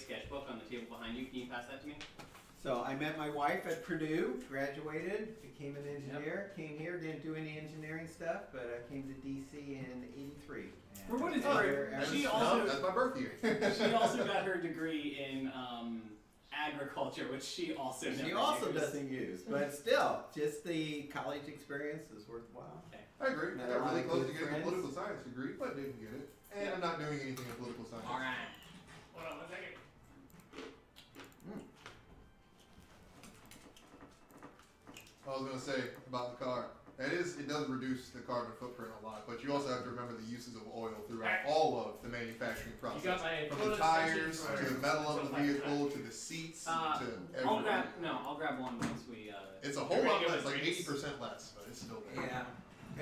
sketchbook on the table behind you. Can you pass that to me? So I met my wife at Purdue, graduated, became an engineer, came here, didn't do any engineering stuff, but I came to DC in '83. For what it's worth, she also that's my birth year. she also got her degree in agriculture, which she also She never also used. doesn't use, but still, just the college experience is worthwhile. Okay. I agree. Met I a got lot really of close good to getting a friends. political science degree, but didn't get it. And Yeah. I'm not doing anything in political science. All right. Hold on one second. I was gonna say about the car. It does reduce the carbon footprint a lot, but you also have to remember the uses of oil throughout all of the manufacturing process. You got my From the tires to the metal of the vehicle to the seats to everything. I'll grab one once we. It's a whole lot less, like 80% less, but it's still there. Yeah,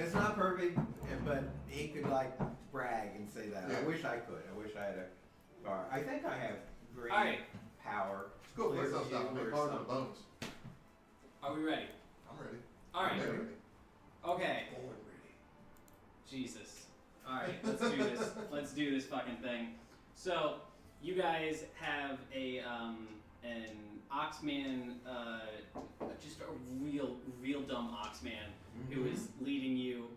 it's not perfect, but he could like brag and say that. Yeah. I wish I could. I wish I had a car. I think I have great Alright. power. Let's go. clear Let's stop. view Make or cars on something. bones. Are we ready? I'm ready. All right. I'm ready. Okay. Born ready. Jesus. All right. Let's do this. Let's do this fucking thing. So you guys have an Oxman, just a real dumb Oxman who is leading you.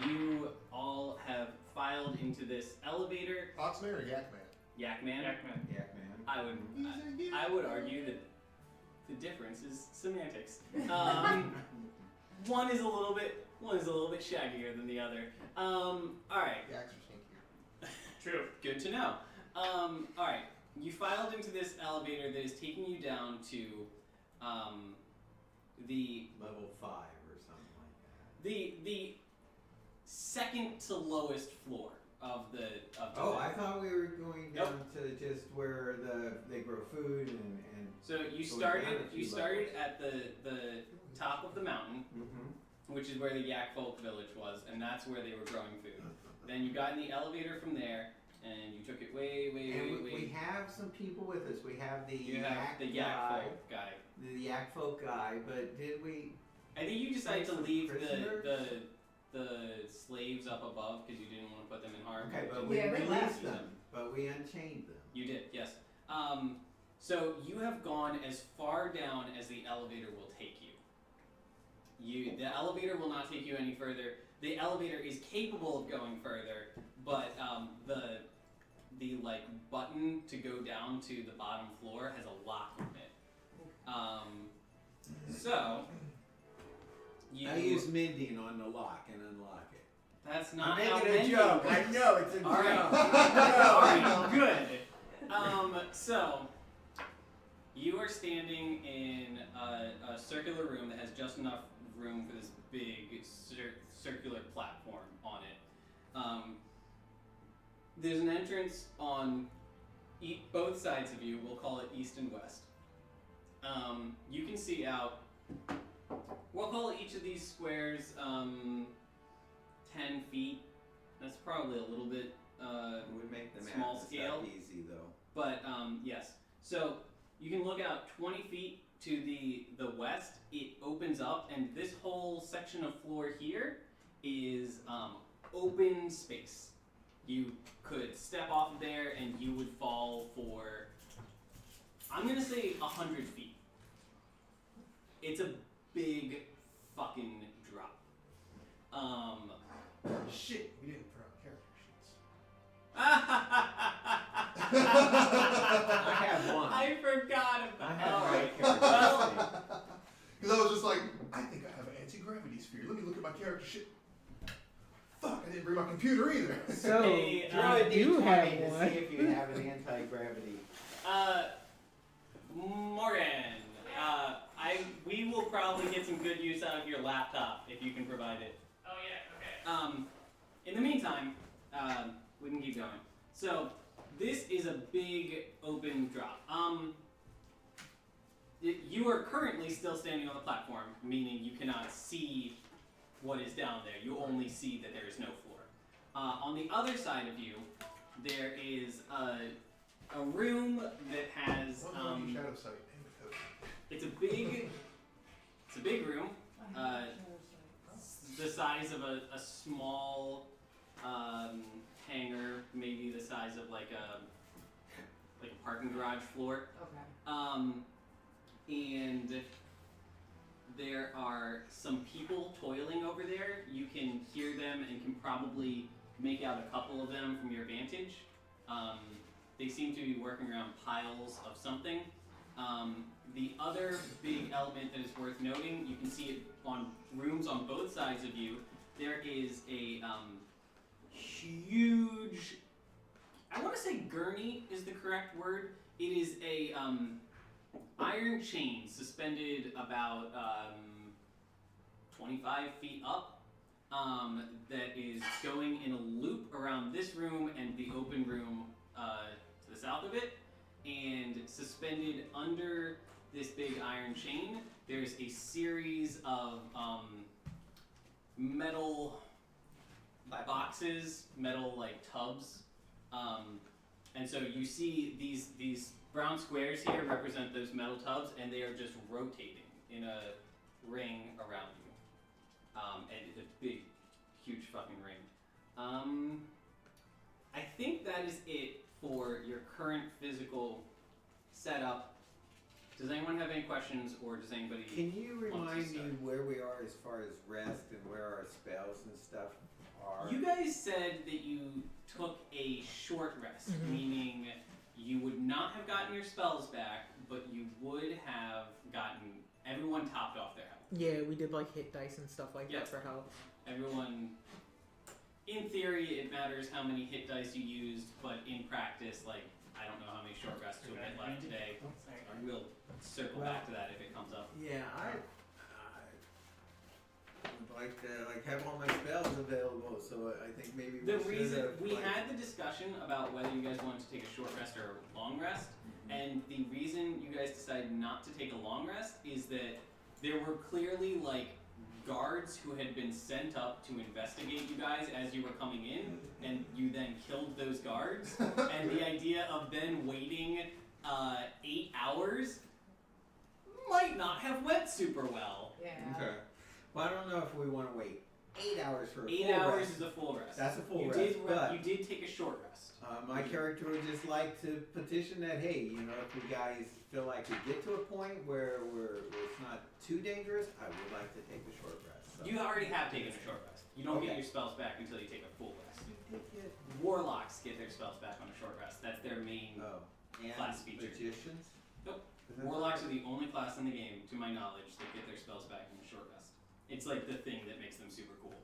You all have filed into this elevator. Oxman or Yakman? Yakman. Yeah, man. I would argue that the difference is semantics. One is a little bit shaggier than the other. All right. Yaks are stinkier. True. Good to know. All right. You filed into this elevator that is taking you down to the Level 5 or something like that. the second to lowest floor of the Oh, building. I thought we were going down to just where they grow food and So you So we're down started a few at the top of the mountain, which is where the Yak Folk village was, and that's where they were growing food. Then you got in the elevator from there, and you took it way. And we have some people with us. We have the You yak have the Yak guy, Folk guy. the yak folk guy. But did we? I think you decided to Some leave prisoners? the slaves up above because you didn't want to put them in harm. Okay, but You we didn't released rescue them. But we unchained them. You did, yes. So you have gone as far down as the elevator will take you. The elevator will not take you any further. The elevator is capable of going further, but the like button to go down to the bottom floor has a lock on it. So you I use mending on the lock and unlock it. That's not I'm how making a mending joke. works. I know it's a All right. joke. All right, good. So you are standing in a circular room that has just enough room for this big circular platform on it. There's an entrance on both sides of you. We'll call it east and west. You can see out. We'll call each of these squares 10 feet. That's probably a little bit It would make the small math scale. easy though. But yes, so you can look out 20 feet to the west. It opens up, and this whole section of floor here is open space. You could step off of there, and you would fall for, I'm gonna say 100 feet. It's a big fucking drop. Shit, we didn't throw out character sheets. I have one. I forgot about. I have All my right. character Well, sheet. Because I was just like, I think I have an anti-gravity sphere. Let me look at my character shit. Fuck, I didn't bring my computer either. So, Hey, Draw a you D20 have to one. see if you have an anti-gravity. Morgan, we will probably get some good use out of your laptop if you can provide it. Oh yeah, okay. In the meantime, we can keep going. So this is a big open drop. You are currently still standing on the platform, meaning you cannot see what is down there. You only see that there is no floor. On the other side of you, there is a room that has. Shadow sight. It's a big room. The size of a small hangar, maybe the size of like parking garage floor. Okay. And there are some people toiling over there. You can hear them and can probably make out a couple of them from your vantage. They seem to be working around piles of something. The other big element that is worth noting, you can see it on rooms on both sides of you. There is a huge, I want to say gurney is the correct word. It is a iron chain suspended about 25 feet up that is going in a loop around this room and the open room to the south of it. And suspended under this big iron chain, there's a series of metal boxes, metal like tubs. And so you see these brown squares here represent those metal tubs, and they are just rotating in a ring around you. And it's a big, huge fucking ring. I think that is it for your current physical setup. Does anyone have any questions, or does anybody Can you want to remind me start? where we are as far as rest and where our spells and stuff are? You guys said that you took a short rest, meaning you would not have gotten your spells back, but you would have gotten everyone topped off their health. Yeah, we did like hit dice and stuff like Yep. that for health. Everyone, in theory, it matters how many hit dice you used, but in practice, like, I don't know how many short rests you'll get left today. We'll circle back to that if it comes up. Yeah, I would like to have all my spells available, so I think maybe The we reason should have, we had the discussion about whether you guys wanted to take a short rest or a long rest, and the reason you guys decided not to take a long rest is that there were clearly like guards who had been sent up to investigate you guys as you were coming in, and you then killed those guards. And the idea of then waiting 8 hours might not have went super well. Yeah. Okay. Well, I don't know if we want to wait 8 hours for a 8 full hours rest. is a full rest. That's a full you rest, did, but you did take a short rest. My character would just like to petition that, hey, you know, if you guys feel like we get to a point where it's not too dangerous, I would like to take a short rest. So. You already have taken a short rest. You don't get Okay. your spells back until you take a full rest. Take it. Warlocks get their spells back on a short rest. That's their main. Oh, and Class feature. magicians? Nope. Is that Warlocks right? are the only class in the game, to my knowledge, that get their spells back in a short rest. It's like the thing that makes them super cool.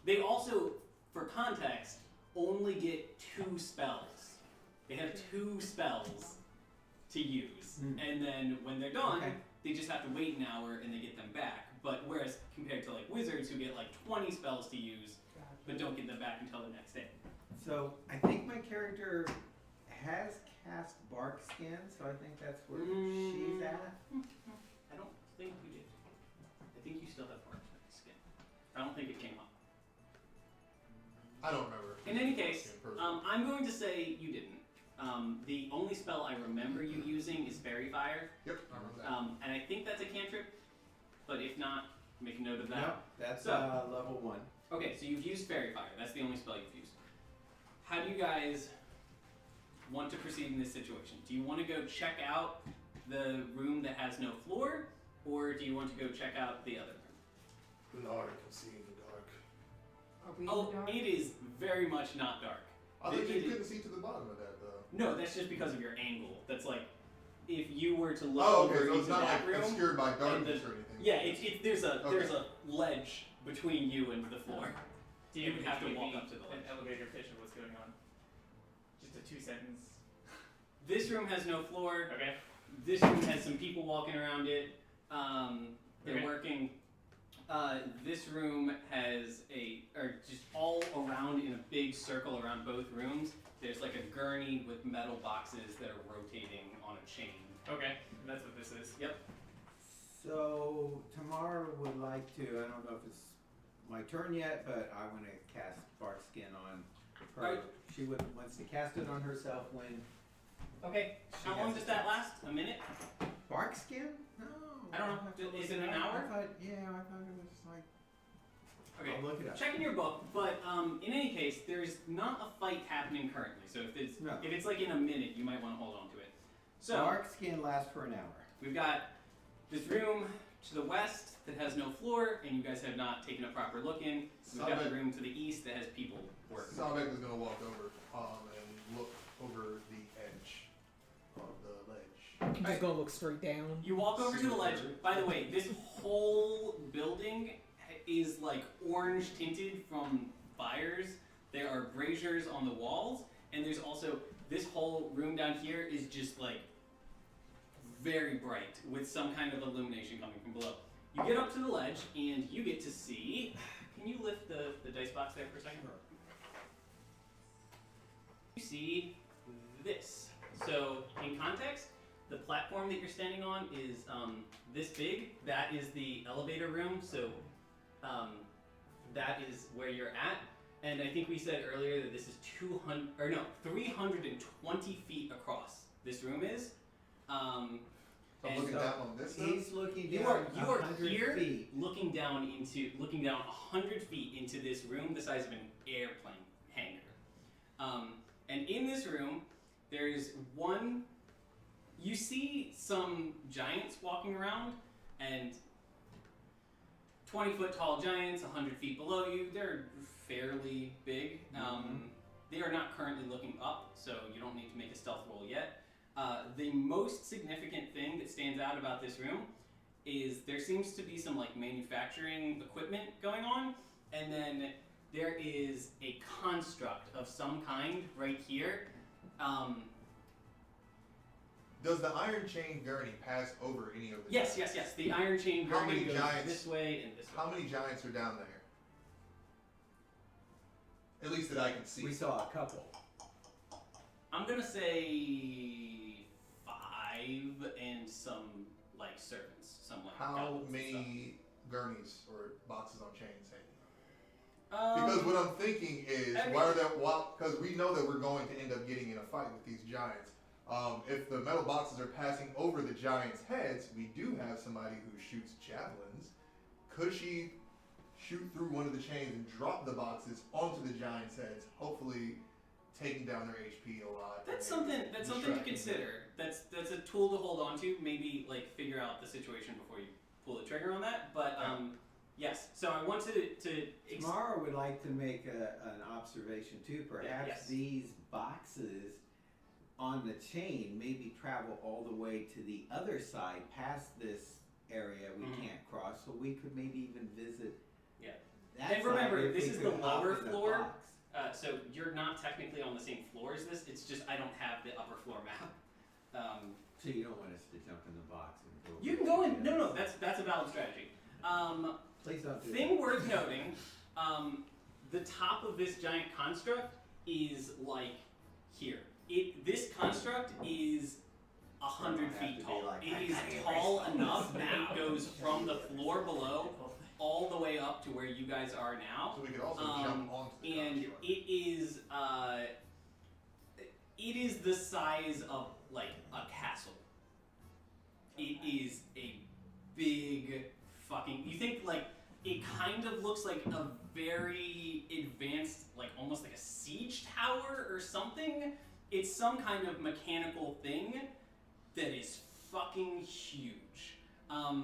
They also, for context, only get 2 spells. They have 2 spells to use, and then when they're done, Okay. they just have to wait an hour and they get them back. But whereas compared to like wizards who get like 20 spells to use, but don't get them back until the next day. So I think my character has cast bark skin, so I think that's where she's at. I don't think you did. I think you still have bark skin. I don't think it came up. I don't remember. In any case, Personally. I'm going to say you didn't. The only spell I remember you using is Fairy Fire, Yep, I remember that. and I think that's a cantrip, but if not, make a note of that. No, that's So- level 1. Okay, so you've used Fairy Fire. That's the only spell you've used. How do you guys want to proceed in this situation? Do you want to go check out the room that has no floor, or do you want to go check out the other room? Lord, I can see in the dark. Are we in Oh, the dark? it is very much not dark. I think It- you it- couldn't see to the bottom of that, though. No, that's just because of your angle. That's like, if you were to look Oh, over okay, so into it's not that like room, obscured by and darkness the- or anything. yeah, it's there's a Okay. there's a ledge between you and the floor. You would have to give walk me up to the an ledge. elevator pitch of what's going on. Just a 2-sentence. This room has no floor. Okay. This room has some people walking around it. They're Okay. working. This room has just all around in a big circle around both rooms. There's like a gurney with metal boxes that are rotating on a chain. Okay. That's what this is. Yep. So Tamara would like to, I don't know if it's my turn yet, but I want to cast bark skin on her. Alright. She wants to cast it on herself when Okay. she How has long a does that chance. last? A minute? Bark skin? No. I don't know. I'll have to Is look it an up. hour? I thought it was like Okay. I'll look it up. Check in your book, but in any case, there's not a fight happening currently. So if it's like in a minute, you might want to hold on to it. So Dark skin lasts for an hour. we've got this room to the west that has no floor, and you guys have not taken a proper look in. We've got the room to the east that has people working. Sabek is gonna walk over and look over the edge of the ledge. I'm just gonna look straight down. You walk over to the ledge. By the way, this whole building is like orange tinted from fires. There are braziers on the walls, and there's also this whole room down here is just like very bright with some kind of illumination coming from below. You get up to the ledge and you get to see. Can you lift the dice box there for a second? You see this. So in context, the platform that you're standing on is this big. That is the elevator room. So that is where you're at. And I think we said earlier that this is 320 feet across. This room is. So I'm looking down on this. He's looking You down are 100 here, feet. looking down 100 feet into this room, the size of an airplane hangar. And in this room, there's one. You see some giants walking around, and 20-foot tall giants, 100 feet below you. They're fairly big. They are not currently looking up, so you don't need to make a stealth roll yet. The most significant thing that stands out about this room is there seems to be some like manufacturing equipment going on, and then there is a construct of some kind right here. Does the iron chain gurney pass over any of the Yes. giants? The iron chain How many goes giants- this way and this way. How many giants are down there? At least that I can see. We saw a couple. I'm gonna say 5 and some like servants, some like How goblins and many gurneys or boxes on chains hanging? stuff. Because what I'm thinking is, every- because we know that we're going to end up getting in a fight with these giants. If the metal boxes are passing over the giants' heads, we do have somebody who shoots javelins. Could she shoot through one of the chains and drop the boxes onto the giants' heads, hopefully taking down their HP a lot? That's something to distracting consider. That's a tool to hold on to. Maybe like figure out the situation before you pull the trigger on that. But yes. So I want to Tamara would like to make an observation too. Perhaps yes. these boxes on the chain maybe travel all the way to the other side past this area we can't cross, so we could maybe even visit. Yeah. That And remember, side if this we is could the hop lower in the floor. box. So you're not technically on the same floor as this. It's just I don't have the upper floor map. So you don't want us to jump in the box and go. You can go in. No. That's a valid strategy. Please don't do Thing worth noting, the top of this giant construct is like here. This construct is 100 have feet to be tall. like, It is tall enough that it goes from the floor below all the way up to where you guys are now. So we could also jump onto the And construct. it is the size of like a castle. It is a big fucking. You think like it kind of looks like a very advanced, like almost like a siege tower or something. It's some kind of mechanical thing that is fucking huge. I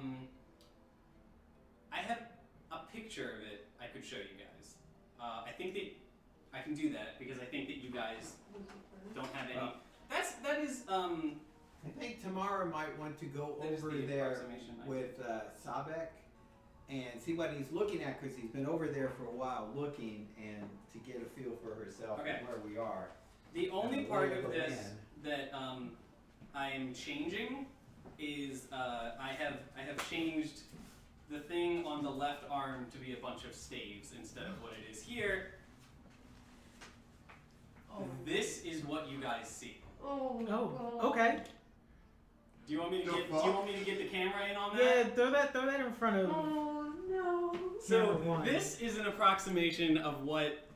have a picture of it I could show you guys. I think that I can do that because I think that you guys don't have any. That is. I think Tamara might want to go That is over the there approximation, I with Sabek and see what he's looking at, because he's been over there for a while looking, and to get a feel for herself Okay. and where we are. The only And the part lay of of the this land. that I am changing is I have changed the thing on the left arm to be a bunch of staves instead of what it is here. This is what you guys see. Oh, okay. Do you want me to The get? fuck? Do you want me to get the camera in on Yeah, that? throw that in front of. Oh no. So Camera one. this is an approximation of what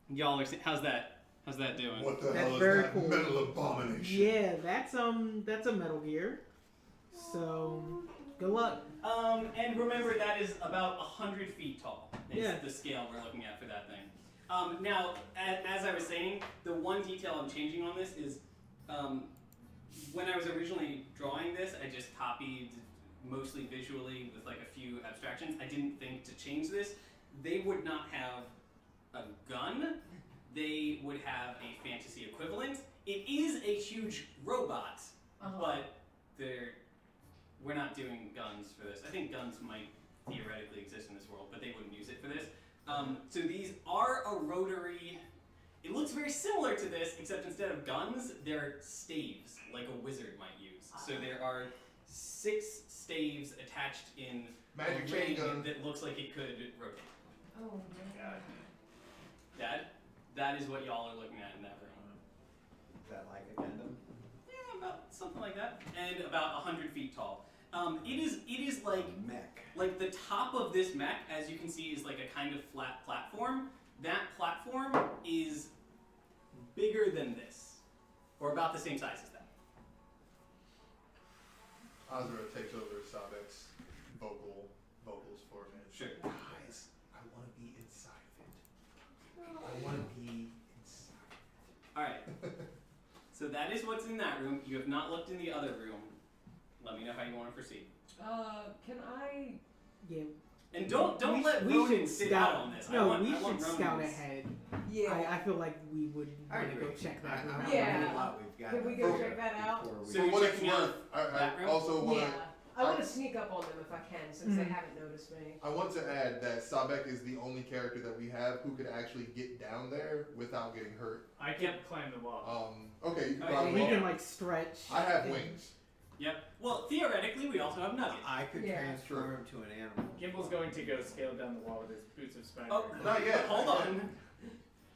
y'all are seeing. How's that? How's that doing? What the That's hell is very that cool. metal abomination? Yeah, that's a Metal Gear. So, good luck. And remember that is about 100 feet tall. is Yeah. the scale we're looking at for that thing. Now, as I was saying, the one detail I'm changing on this is when I was originally drawing this, I just copied mostly visually with like a few abstractions. I didn't think to change this. They would not have a gun. They would have a fantasy equivalent. It is a huge robot, but we're not doing guns for this. I think guns might theoretically exist in this world, but they wouldn't use it for this. So these are a rotary. It looks very similar to this, except instead of guns, they're staves, like a wizard might use. So there are 6 staves attached in Magic a chain ring gun. that looks like it could rotate. Oh my god. Dad, that is what y'all are looking at in that room. Is that like a Gundam? Yeah, about something like that, and about 100 feet tall. It is like the top of this mech, as you can see, is like a kind of flat platform. That platform is bigger than this, or about the same size as that. Azra takes over Sabek's vocals for a minute. Sure. Guys, I want to be inside of it. I want to be inside. All right. So that is what's in that room. You have not looked in the other room. Let me know how you want to proceed. Can I? Yeah. And don't we let we Ronan should sit out scout. on this. No, I want we Ronan's- should scout ahead. Yeah. I feel like we would I want to go agree. check that room I out. Yeah. a lot we've got Can we to go figure check that out? before we- So For you're what it's checking out worth, that I room? also want to. Yeah. I want to sneak up on them if I can, since they haven't noticed me. I want to add that Sabek is the only character that we have who could actually get down there without getting hurt. I can't climb the wall. Okay, you can Okay, probably He walk. can like stretch. I have wings. Yep. Well, theoretically, we also have Nugget. I could Yeah. transform to an animal. Gimble's going to go scale down the wall with his boots of spider. Oh, Not yet. Hold on.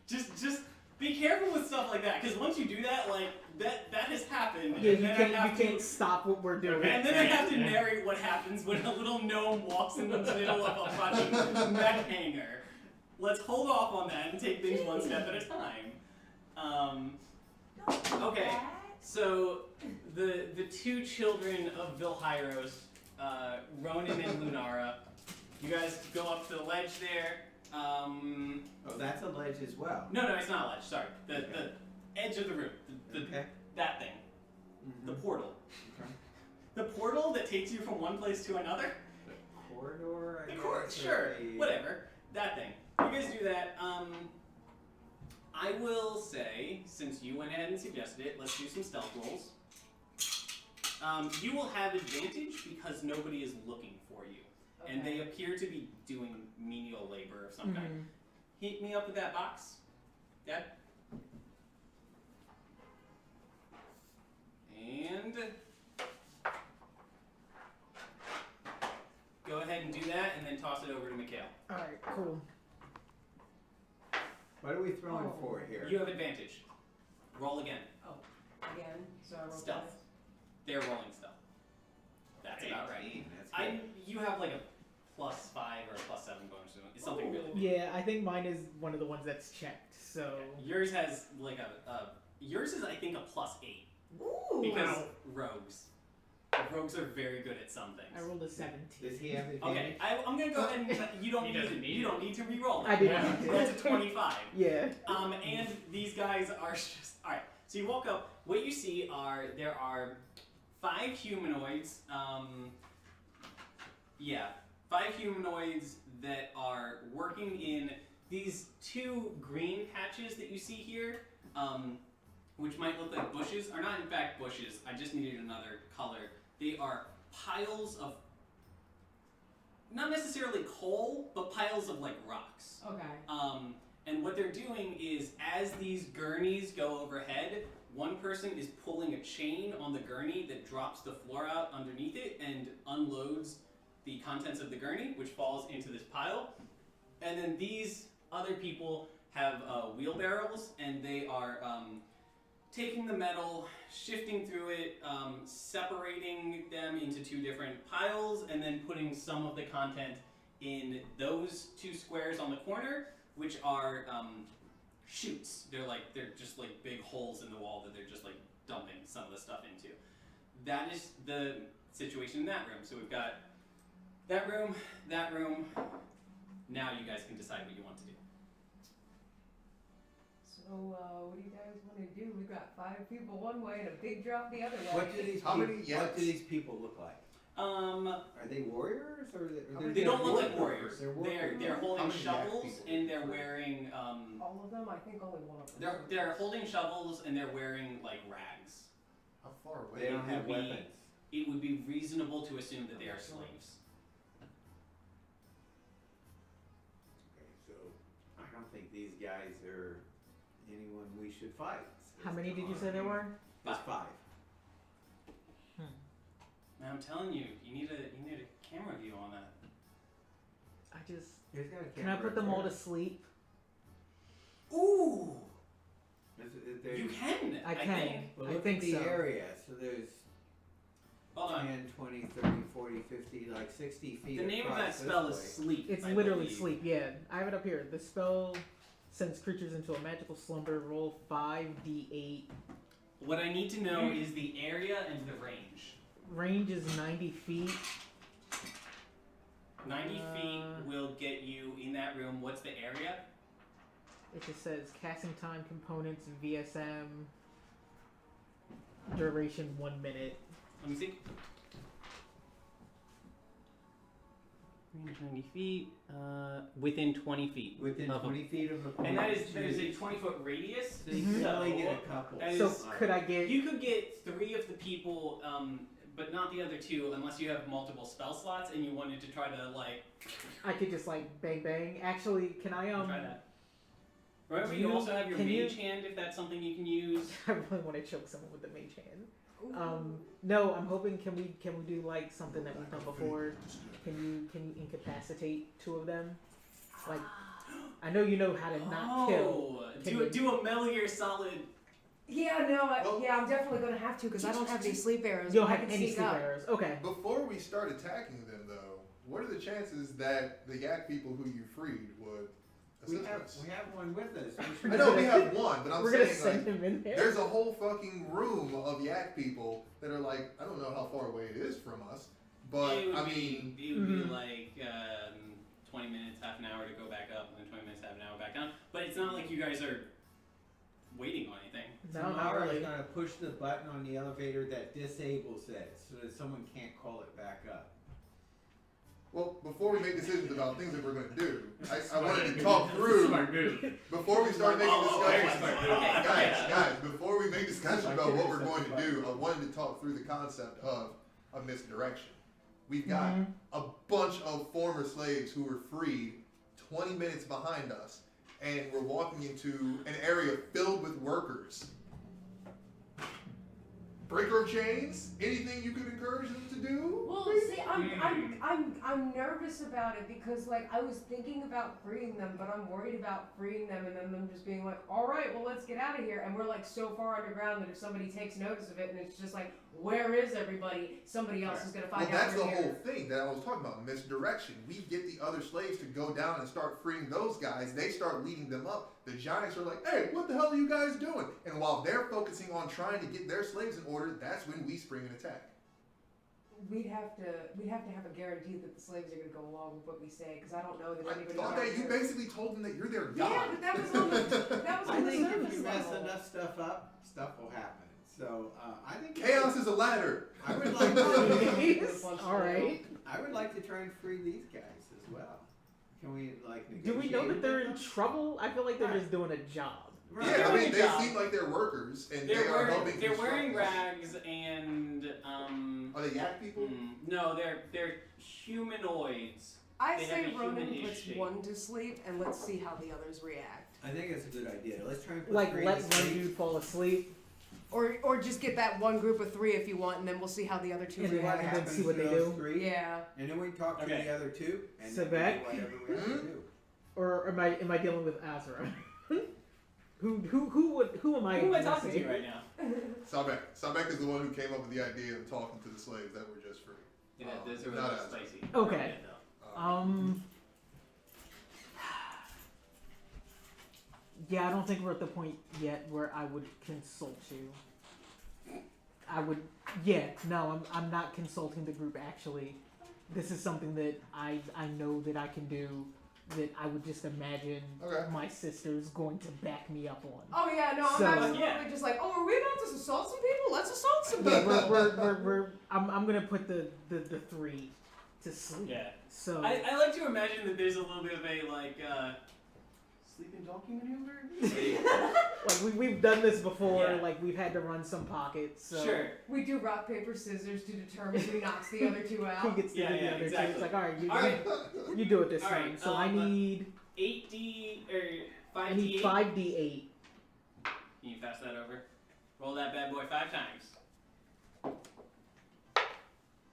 Just be careful with stuff like that, because once you do that, like that has happened. Yeah, and you then I can't. have You can't stop what we're doing. And then I have to narrate what happens when a little gnome walks in the middle of a fucking mech hangar. Let's hold off on that and take things one step at a time. Okay. So the 2 children of Vilhairos, Ronan and Lunara, you guys go up to the ledge there. Oh, that's a ledge as well. No, it's not a ledge. Sorry, the edge of the room. Okay. That thing. Mhm. The portal. Okay. The portal that takes you from one place to another. The corridor. I The corridor, guess, or sure, the- whatever. That thing. You guys do that. I will say, since you went ahead and suggested it, let's do some stealth rolls. You will have advantage because nobody is looking for you, and they appear to be doing menial labor of some kind. Hit me up with that box, Dad. And go ahead and do that, and then toss it over to Mikhail. All right. Cool. What are we throwing for here? You have advantage. Roll again. Again, so I rolled Stealth. that. They're rolling stealth. That's about right. 18, that's good. You have like a +5 or a +7 bonus to it. It's something really big. Yeah, I think mine is one of the ones that's checked. So. Yours has like yours is I think a +8 Ooh. because rogues. Rogues are very good at some things. I rolled a 17. Does he have advantage? Okay, I'm gonna go ahead and you don't He need doesn't it. need You it. don't need to re-roll. I that. didn't. That's a 25. Yeah. And these guys are just all right. So you walk up. What you see are there are 5 humanoids. 5 humanoids that are working in these 2 green patches that you see here, which might look like bushes, are not in fact bushes. I just needed another color. They are piles of, not necessarily coal, but piles of like rocks. Okay. And what they're doing is, as these gurneys go overhead, one person is pulling a chain on the gurney that drops the floor out underneath it and unloads the contents of the gurney, which falls into this pile. And then these other people have wheelbarrows, and they are taking the metal, shifting through it, separating them into 2 different piles, and then putting some of the content in those 2 squares on the corner, which are chutes. They're just like big holes in the wall that they're just like dumping some of the stuff into. That is the situation in that room. So we've got that room, Now you guys can decide what you want to do. So, what do you guys want to do? We've got 5 people one way and a big drop the other way. What do these How people, many what do yaks? these people look like? Um, Are they warriors or they don't look like warriors. They're They're How holding many yak shovels people? and they're wearing All of them? I think only one of them. they're holding shovels and they're wearing like rags. How far away? They don't It have would be- weapons. It would be reasonable to assume that they are slaves. Okay, so I don't think these guys are anyone we should fight. How many did you say there were? There's 5. Man, I'm telling you, you need a camera view on that. I just Here's got a can I camera put them up all there. to sleep? Ooh, There's- you can. I can. think. Well, I look think at the so. area. So there's Hold on. 10, 20, 30, 40, 50, like 60 feet The name of that across this spell is way. sleep. It's I literally believe. sleep. Yeah, I have it up here. The spell sends creatures into a magical slumber. Roll 5d8. What I need to know is the area and the range. Range is 90 feet. 90 feet will get you in that room. What's the area? It just says casting time, components, VSM, duration 1 minute. Let me see. Range 90 feet. Within 20 feet. Within of a- 20 feet of a And that is a 20-foot radius. So you can So only get a couple. that So is- could I get? You could get 3 of the people, but not the other 2 unless you have multiple spell slots and you wanted to try to like I could just like bang bang. Actually, can I try that. Remember, do you you- also have your can you- mage hand if that's something you can use. I really want to choke someone with the mage hand. Ooh. No, I'm hoping can we do like something that we've done before? Can you incapacitate 2 of them? Like I know you know how to not kill. Can you- Do a Melior solid. Yeah, no, Well- yeah, I'm definitely gonna have to because I don't have any sleep arrows. You don't but I have can any sneak sleep up. arrows. Okay. Before we start attacking them, though, what are the chances that the yak people who you freed would assist us? We have one with us. We should I know we have one, but I'm We're gonna saying send like him in there. there's a whole fucking room of yak people that are like, I don't know how far away it is from us, but it would I be, mean, it would Mhm. be like 20 minutes, half an hour to go back up, and then 20 minutes, half an hour back down. But it's not like you guys are waiting on anything. No, so not Mara really. is going to push the button on the elevator that disables it so that someone can't call it back up. well, before we make decisions about things that we're going to do, I wanted to talk through before we start making discussions. Guys, before we make discussions about what we're going to do, I wanted to talk through the concept of a misdirection. We've got Mhm. a bunch of former slaves who were freed 20 minutes behind us, and we're walking into an area filled with workers. Break our chains? Anything you could encourage them to do? Well, see, I'm nervous about it because like I was thinking about freeing them, but I'm worried about freeing them and then them just being like, all right, well let's get out of here, and we're like so far underground that if somebody takes notice of it and it's just like, where is everybody? Somebody else is gonna Well, find out that's we're the here. whole thing that I was talking about, misdirection. We get the other slaves to go down and start freeing those guys. They start leading them up. The giants are like, hey, what the hell are you guys doing? And while they're focusing on trying to get their slaves in order, that's when we spring an attack. We'd have to have a guarantee that the slaves are gonna go along with what we say because I don't know that I anybody. thought that you basically told them that you're their Yeah, god. but that was on the I think if surface you mess level. enough stuff up, stuff will happen. So I think Chaos is a ladder. I would like to. All right. I would like to try and free these guys as well. Can we like Do we know negotiate that they're with in them? trouble? I feel like they're just doing a job. Right. Yeah, I doing mean, a they job. seem like they're workers, and They're they are wearing helping. they're wearing construct rags and Are they yak people? no, they're humanoids. I They say have a Ronan human-ish puts shape. one to sleep and let's see how the others react. I think it's a good idea. Let's try and put Like three let to one sleep. dude fall asleep Or just get that one group of 3 if you want, and then we'll see how the other 2 And See then what react. then happens see what to they those do. three, Yeah. and then we talk to Okay. the other 2, and Sit then we back. do whatever we have to do. or am I dealing with Azra? who am I? Who am I talking addressing? to right now? Sabek. Sabek is the one who came up with the idea of talking to the slaves that were just free. Yeah, those are Not really as- spicy. Okay. Um, Yeah, I don't think we're at the point yet where I would consult you. I would. Yeah, no, I'm not consulting the group. Actually, this is something that I know that I can do that I would just imagine Okay. my sister's going to back me up on. Oh yeah, no, I'm So- absolutely Yeah. just like, oh, are we about to assault some people? Let's assault some Yeah, people. I'm gonna put the 3 to sleep. Yeah. So I like to imagine that there's a little bit of a like sleeping donkey maneuver. like we've done this before. Yeah. Like we've had to run some pockets. So Sure. We do rock paper scissors to determine who knocks the other two who out. gets to Yeah, do the yeah, other exactly. two? It's like all right, All right. you do it this All time. right, So I need 8D or 5D8. I need 5d8. Can you pass that over? Roll that bad boy 5 times.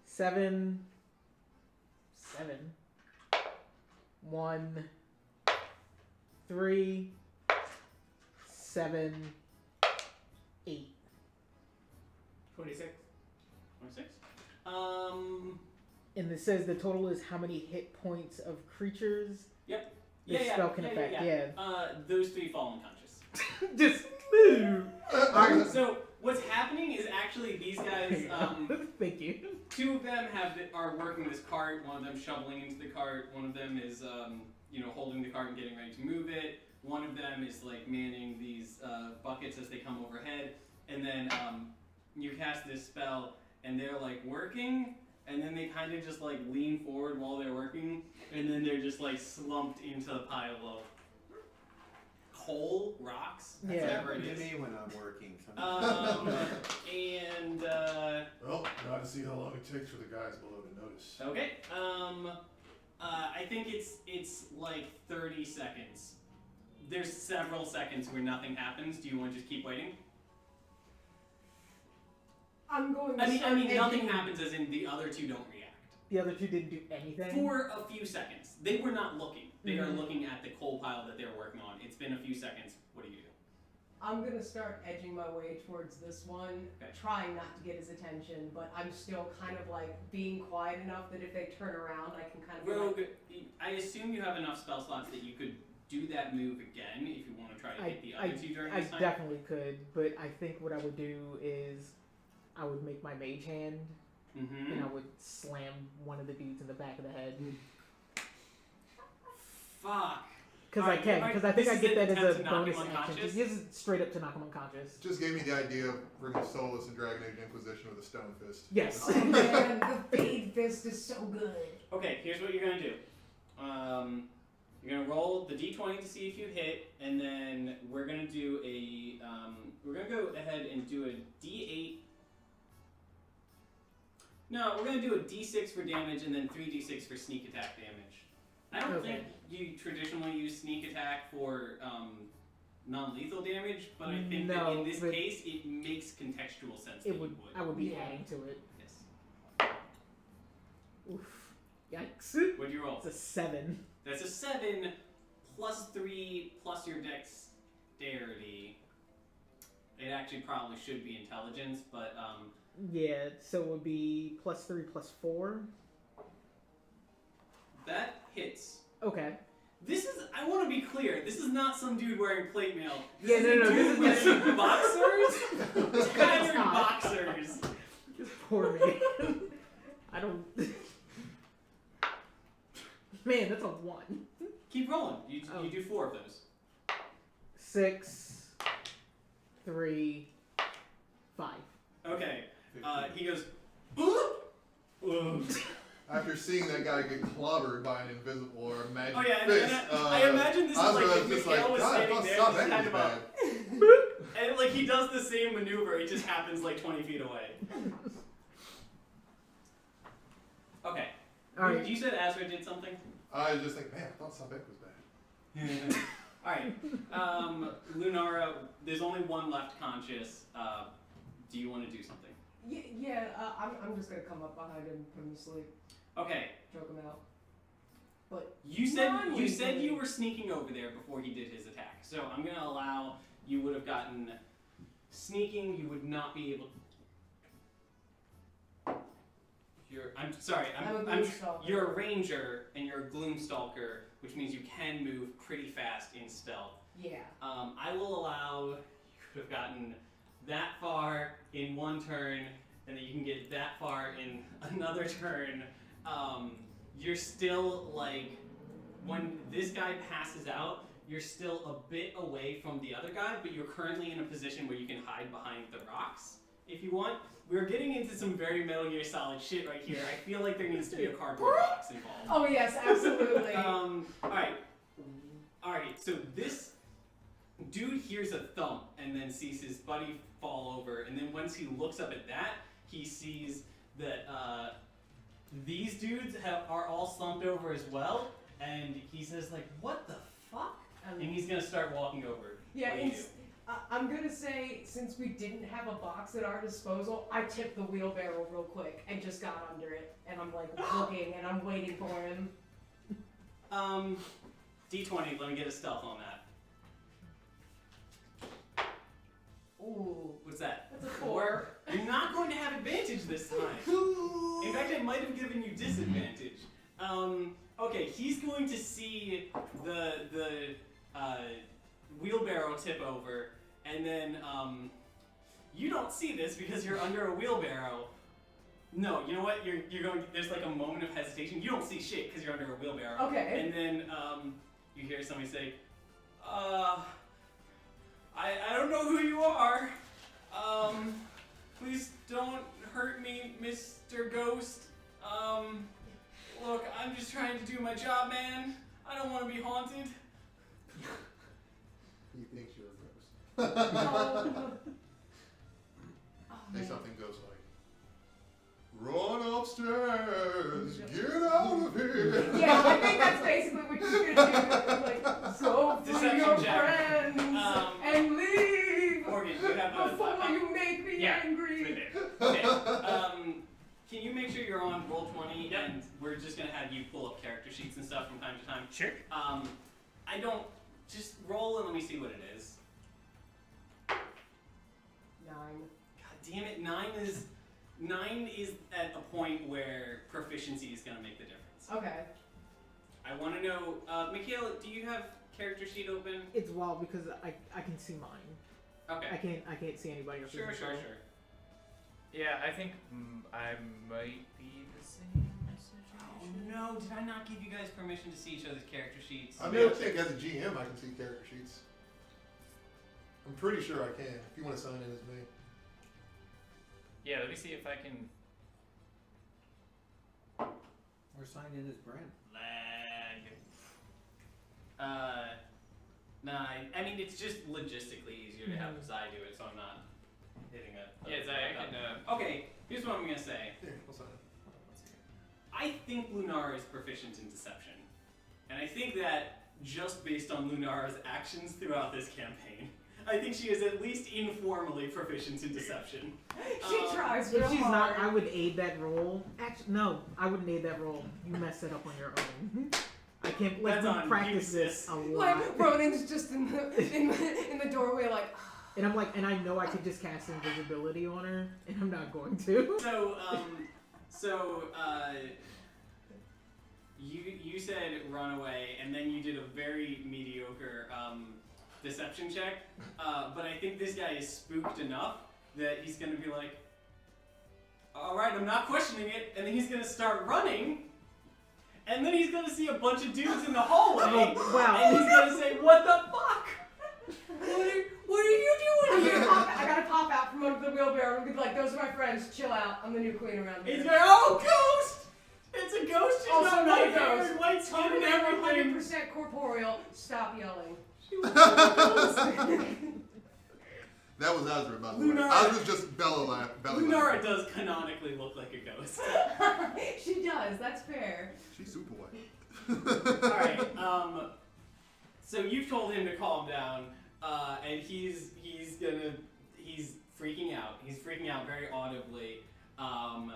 7, 1, 3, 7, 8. 26. 26. And it says the total is how many hit points of creatures the Yeah, spell can affect. Yeah. Those 3 fall unconscious. Just. Alright, so what's happening is actually these guys, Thank you. 2 of them are working this cart. One of them shoveling into the cart. One of them is, holding the cart and getting ready to move it. One of them is like manning these buckets as they come overhead. And then you cast this spell, and they're like working, and then they kind of just like lean forward while they're working, and then they're just like slumped into a pile of coal, rocks, Yeah. whatever it To is. me when I'm working. And Well, now to see how long it takes for the guys below to notice. okay, I think it's like 30 seconds. There's several seconds where nothing happens. Do you want to just keep waiting? I'm going to I mean, start nothing edging- happens as in the other 2 don't react. The other 2 didn't do anything. For a few seconds. They were not looking. They are Mhm. looking at the coal pile that they're working on. It's been a few seconds. What do you do? I'm gonna start edging my way towards this one, Okay. trying not to get his attention, but I'm still kind of like being quiet enough that if they turn around, I can kind of be like, Rogue, I assume you have enough spell slots that you could do that move again if you want to try to hit the other 2 during I this time. definitely could, but I think what I would do is I would make my mage hand Mm-hmm. and I would slam one of the dudes in the back of the head. Fuck. Because Alright, I can, alright, because I think this I is get an that as attempt a to knock him bonus action. unconscious? This is straight up to knock him unconscious. Just gave me the idea of bringing Solus and Dragon Age Inquisition with a stone fist. Yes. oh man, the fade fist is so good. Okay, here's what you're gonna do. You're gonna roll the d20 to see if you hit, and then we're gonna do a. We're gonna go ahead and do a d8. No, we're gonna do a d6 for damage, and then 3d6 for sneak attack damage. I don't Okay. think you traditionally use sneak attack for non-lethal damage, but I think that No, in this but case it makes contextual sense. It that would. you would. I would be Yeah. adding to it. Yes. Oof. Yikes. What'd you roll? It's a 7. That's a 7 plus 3 plus your dexterity. It actually probably should be intelligence, but Yeah, so it would be +3 +4. that hits. Okay. This is, I want to be clear, this is not some dude wearing plate mail. This Yeah, is no, a no, dude this is- wearing boxers. Standard not. boxers. This poor man. I don't. Man, that's a 1. Keep rolling. You Oh. do 4 of those. 6, 3, 5. Okay. He goes. After seeing that guy get clobbered by an invisible or a magic Oh yeah, fist, and I imagine this is I like was if just Mikhail like, was God, I standing thought there, Stop just kind was of bad. and like he does the same maneuver, it just happens like 20 feet away. Okay. Alright. You said Azra did something? I was just like, man, I thought Sabek was bad. Alright. Lunara, there's only one left conscious. Do you want to do something? Yeah, I'm just gonna come up behind him, put him to sleep, Okay. choke him out. But You said Non-lethally. you were sneaking over there before he did his attack. So I'm gonna allow you would have gotten sneaking, you would not be able I'm sorry, I'm a Gloomstalker. you're a ranger and you're a Gloomstalker, which means you can move pretty fast in stealth. yeah. I will allow you could have gotten that far in one turn, and then you can get that far in another turn. You're still like when this guy passes out, you're still a bit away from the other guy, but you're currently in a position where you can hide behind the rocks if you want. We're getting into some very Metal Gear Solid shit right here. I feel like there needs to be a cardboard box involved. Oh yes, absolutely. Alright, so this dude hears a thump and then sees his buddy fall over, and then once he looks up at that, he sees that these dudes are all slumped over as well, and he says like, what the fuck? And he's gonna start walking over. Yeah, What do you do? I'm gonna say, since we didn't have a box at our disposal, I tipped the wheelbarrow real quick and just got under it, and I'm like looking and I'm waiting for him. D20, let me get a stealth on that. Ooh, What's that? that's a 4. You're not going to have advantage this time. In fact, I might have given you disadvantage. Okay, he's going to see the wheelbarrow tip over, and then you don't see this because you're under a wheelbarrow. No, you know what? You're going. There's like a moment of hesitation. You don't see shit because you're under a wheelbarrow. Okay. And then you hear somebody say, I don't know who you are. Please don't hurt me, Mr. Ghost. Look, I'm just trying to do my job, man. I don't want to be haunted. He thinks you're a ghost. Say something goes like, run upstairs, get out of here. Yeah, I think that's basically what you're gonna do. Like, go for Deception your check. friends and leave Morgan, you have before you make me angry. Okay. Can you make sure you're on roll 20? Yep. And we're just gonna have you pull up character sheets and stuff from time to time. Sure. I don't just roll and let me see what it is. 9. God damn it! 9 is at a point where proficiency is gonna make the difference. Okay. I want to know, Michaela, do you have character sheet open? It's wild because I can see mine. Okay. I can't see anybody else's. Sure. Yeah, I think I might be the same Oh situation. no, did I not give you guys permission to see each other's character sheets? I mean, I think as a GM, I can see character sheets. I'm pretty sure I can. If you want to sign in as me. Yeah, let me see if I can. Or sign in as Brent. Lag. Nah, I mean, it's just logistically easier to have Zai do it, so I'm not hitting a Yeah, Zai, I can. Okay, here's what I'm gonna say. Here, I'll sign in. I think Lunara is proficient in deception. And I think that just based on Lunara's actions throughout this campaign, I think she is at least informally proficient in deception. She tries real If she's hard. not, I would aid that roll. Actually, no, I wouldn't aid that roll. You messed it up on your own. I can't let That's on me you, practice this sis. a lot. Like Ronan's just in the doorway, like. And I'm like, and I know I could just cast invisibility on her, and I'm not going to. So, you said run away, and then you did a very mediocre deception check. But I think this guy is spooked enough that he's gonna be like, all right, I'm not questioning it, and then he's gonna start running, and then he's gonna see a bunch of dudes in the hallway, Wow. and he's gonna say, what the fuck? What are you doing here? I gotta pop out from under the wheelbarrow and be like, those are my friends, chill out, I'm the new queen around here. He's going, oh, ghost! It's a ghost, she's Also not not my a ghost. favorite white skin and everything. 100% corporeal, stop yelling. That was Azra, by the way. Lunara- Azra's just belly Lunara laughing. does canonically look like a ghost. She does, that's fair. She's super white. Alright, so you've told him to calm down, and he's freaking out. He's freaking out very audibly. I'm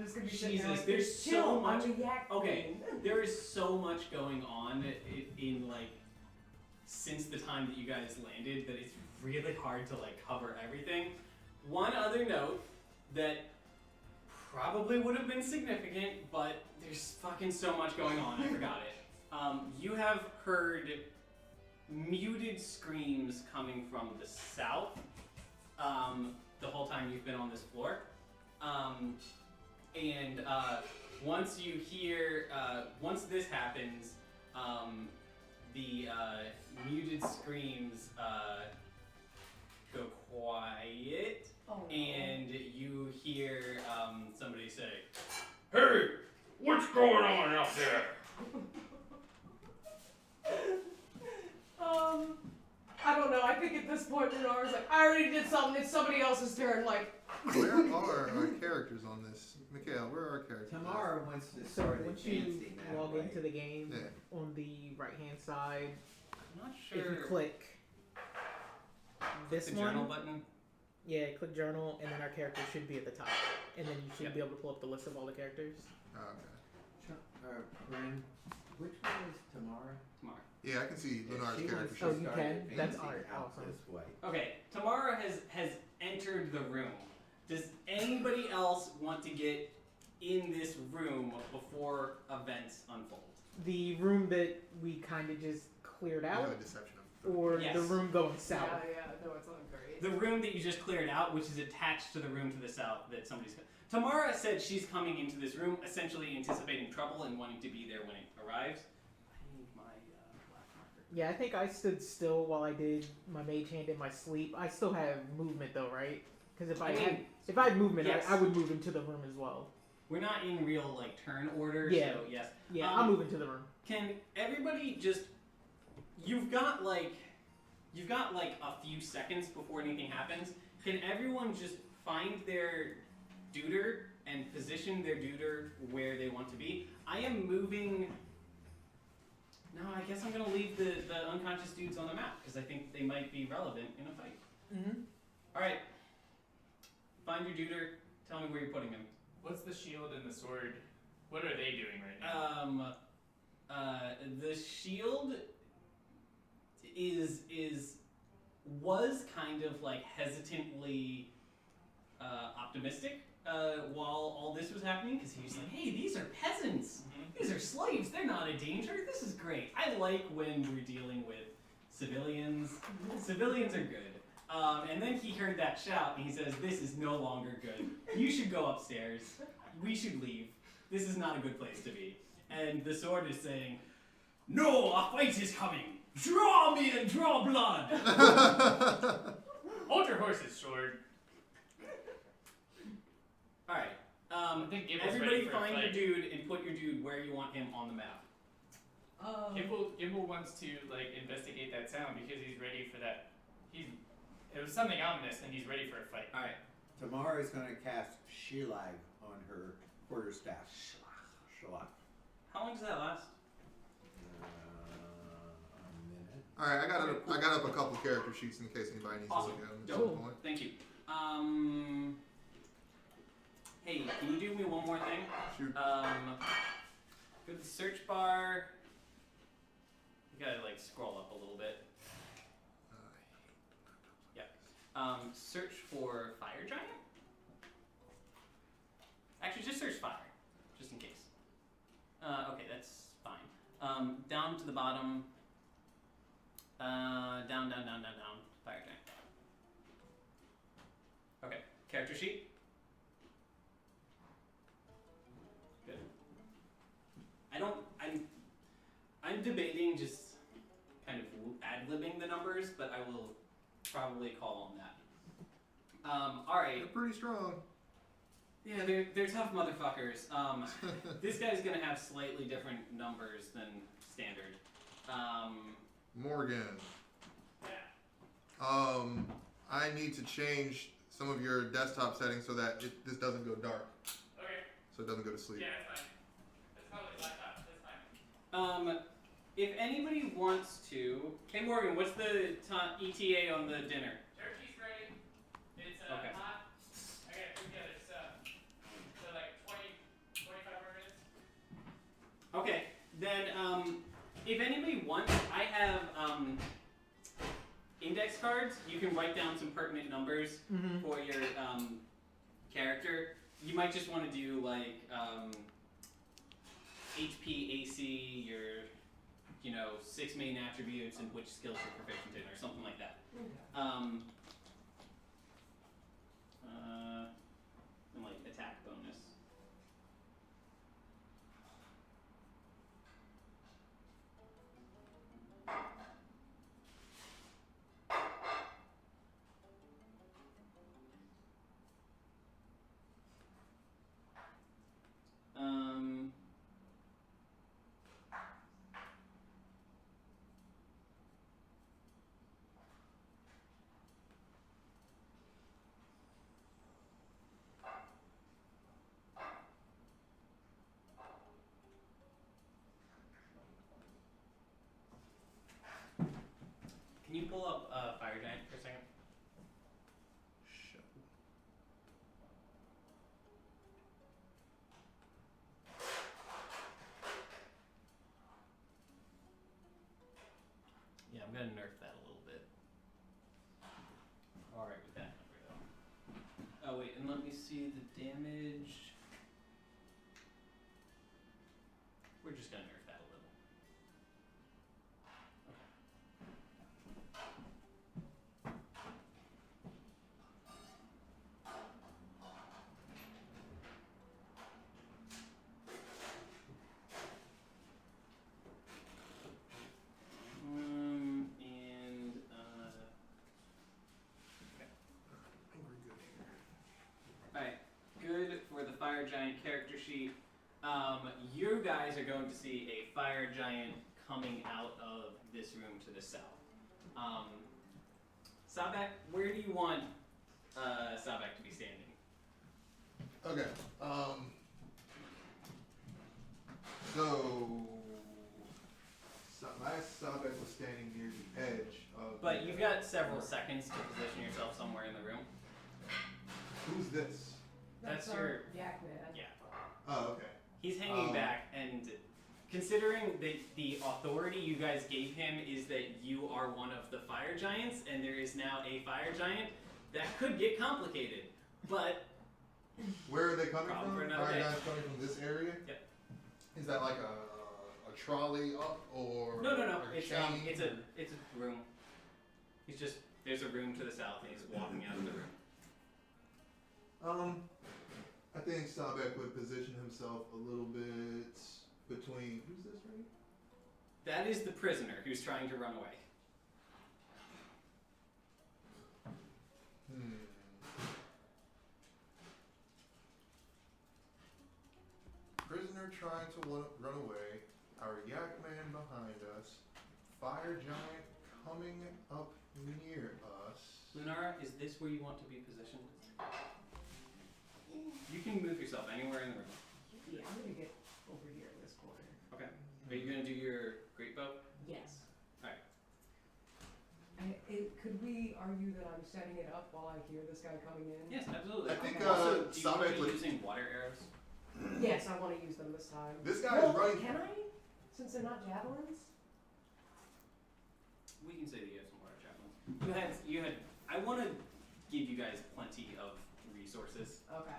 just gonna be sitting there Jesus, like, there's chill, so much. I'm the yak Okay, queen. there is so much going on in like since the time that you guys landed that it's really hard to like cover everything. One other note that probably would have been significant, but there's fucking so much going on. I forgot it. You have heard muted screams coming from the south the whole time you've been on this floor. And once you hear, once this happens, the muted screams go quiet, and you hear somebody say, "Hey, what's going on out there?" I don't know. I think at this point, Renar's like, I already did something. It's somebody else's turn. Like, Where are our characters on this? Mikhail, where are our characters? Tamara wants to So start once you advancing that log way. into the game, Yeah. on the right hand side, I'm not if sure. you click this the one, journal button. yeah, click journal, and then our character should be at the top, and then you should Yep. be able to pull up the list of all the characters. Oh, okay. Ren, which one is Tamara? Tomorrow. Yeah, I can see Lunar's She character wants sheet. to Oh, you start can? That's advancing art. out Awesome. this way. Okay, Tamara has entered the room. Does anybody else want to get in this room before events unfold? The room that we kind of just cleared I out, have a deception of. or Yes. the room going south? no, it's not great. The room that you just cleared out, which is attached to the room to the south that somebody's... Tamara said she's coming into this room, essentially anticipating trouble and wanting to be there when it arrives. I need my black marker. Yeah, I think I stood still while I did my mage hand in my sleep. I still have movement though, right? Because if I had movement, yes. I would move into the room as well. We're not in real, like, turn order, Yeah. so yes. Yeah, I'll move into the room. Can everybody just... You've got like a few seconds before anything happens. Can everyone just find their deuter and position their deuter where they want to be? I am moving... No, I guess I'm gonna leave the unconscious dudes on the map because I think they might be relevant in a fight. Mm-hmm. Alright. Find your deuter, tell me where you're putting him. What's the shield and the sword? What are they doing right now? The shield was kind of like hesitantly optimistic while all this was happening because he was like, "Hey, these are peasants. These are slaves. They're not a danger. This is great. I like when we're dealing with civilians. Civilians are good." And then he heard that shout and he says, "This is no longer good. You should go upstairs. We should leave. This is not a good place to be." And the sword is saying, "No, a fight is coming. Draw me and draw blood." Hold your horses, sword. Alright. I think Gimble's Everybody ready for a find your fight. dude and put your dude where you want him on the map. Gimble wants to like investigate that sound because he's ready for that. It was something ominous, and he's ready for a fight. Alright. Tamara is going to cast Shelag on her quarterstaff. Shelag. How long does that last? A minute. All right, I got up a couple character sheets in case anybody needs Awesome. to look at them at Dope. some point. Thank you. Hey, can you do me one more thing? Shoot. Go to the search bar. You gotta like scroll up a little bit. Search for fire giant. Actually, just search fire, just in case. Okay, that's fine. Down to the bottom. Down. Fire giant. Okay, character sheet. Good. I'm debating just kind of ad-libbing the numbers, but I will probably call on that. Alright. They're pretty strong. Yeah, they're tough motherfuckers. This guy's gonna have slightly different numbers than standard. Morgan. I need to change some of your desktop settings so that this doesn't go dark. Okay. So it doesn't go to sleep. Yeah, that's fine. That's probably laptop. That's fine. If anybody wants to... Hey Morgan, what's the ETA on the dinner? Turkey's ready. It's Okay. hot. I gotta put together stuff. So like 25 more minutes. Okay, then if anybody wants, I have index cards. You can write down some pertinent numbers for your character. You might just want to do like HP, AC, your 6 main attributes and which skills you're proficient in, or something like that. And like attack bonus. pull up Fire Giant for a second? Show. Yeah, I'm gonna nerf that a little bit. Alright with that number though. Oh wait, and let me see the damage. We're just gonna nerf that a little. And We're good here. alright, good for the Fire Giant character sheet. You guys are going to see a Fire Giant coming out of this room to the south. Sabak, where do you want Sabak to be standing? Okay. So last Sabek was standing near the edge of. But you've got several seconds to position yourself somewhere in the room. Who's this? That's our your- Yak Man. Yeah. Oh, okay. He's hanging back, and considering the authority you guys gave him is that you are one of the Fire Giants, and there is now a Fire Giant, that could get complicated. But Where are they coming Problem for from? another Fire day. guys coming from this area? Yep. Is that like a trolley up or no, a it's chain? it's a room. He's just there's a room to the south, and he's walking out of the room. I think Sabek would position himself a little bit between. Who's this right? That is the prisoner who's trying to run away. Prisoner trying to run away. Our Yak Man behind us. Fire Giant coming up near us. Lunara, is this where you want to be positioned? You can move yourself anywhere in the room. Yeah, I'm gonna get over here in this corner. Okay. Are you gonna do your great bow? Yes. Alright. Could we argue that I'm setting it up while I hear this guy coming in? Yes, absolutely. I think, Also, do you want to Sabek be would- using water arrows? Yes, I want to use them this time. This guy Well, is running. Can I? Since they're not javelins? We can say that you have some water javelins. You had. I want to give you guys plenty of resources. Okay.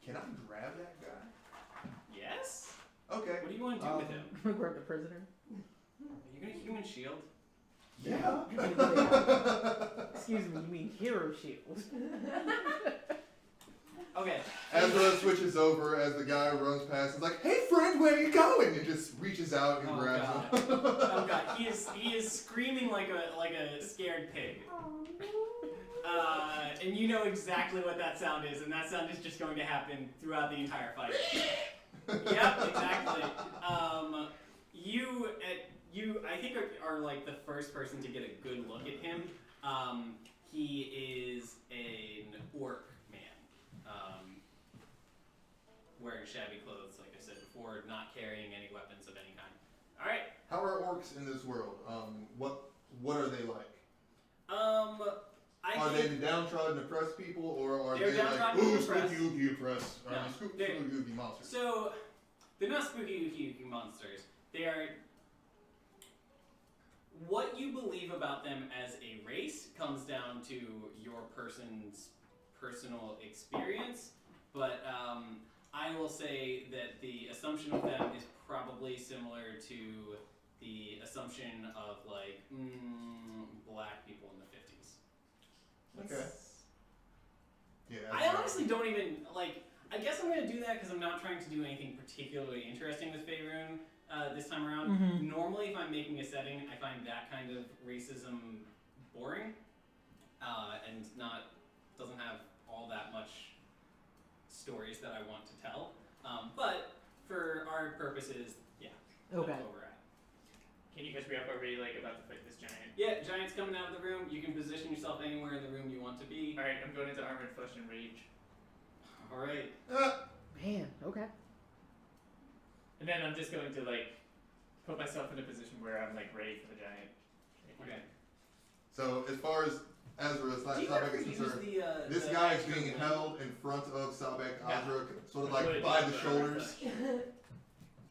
Can I grab that guy? Yes. Okay. What do you want to do with him? Grab the prisoner. Are you gonna human shield? Yeah. Excuse me, you mean hero shield? Okay. Ezra switches over as the guy runs past. He's like, "Hey, friend, where are you going?" And just reaches out and grabs him. Oh god, he is screaming like a scared pig. And you know exactly what that sound is, and that sound is just going to happen throughout the entire fight. Yep, exactly. You I think are like the first person to get a good look at him. He is an orc man, wearing shabby clothes, like I said before, not carrying any weapons of any kind. All right. How are orcs in this world? What are they like? I Are think they the downtrodden, oppressed people, or are They're they like, downtrodden and ooh, oppressed. spooky, oogie, oppressed? No, Spooky, they're- oogie monsters. so. They're not spooky ooky monsters. They are. What you believe about them as a race comes down to your person's personal experience, but I will say that the assumption of them is probably similar to the assumption of like black people in the 50s. Okay. Yeah. I honestly don't even like. I guess I'm gonna do that because I'm not trying to do anything particularly interesting with Faerun this time around. Mhm. Normally, if I'm making a setting, I find that kind of racism boring and doesn't have all that much stories that I want to tell. But for our purposes, yeah, Okay. that's where we're at. Can you catch me up? Are we like about to fight this giant? Yeah, giant's coming out of the room. You can position yourself anywhere in the room you want to be. All right, I'm going into armored flesh and rage, All right. Man, okay. and then I'm just going to like put myself in a position where I'm like ready for the giant. Okay. So as far as Azra Do slash you Sabek ever is use concerned, the this the guy is extra being wing? held in front of Sabek, Yeah. Azra, sort of Put like it by in the the shoulders.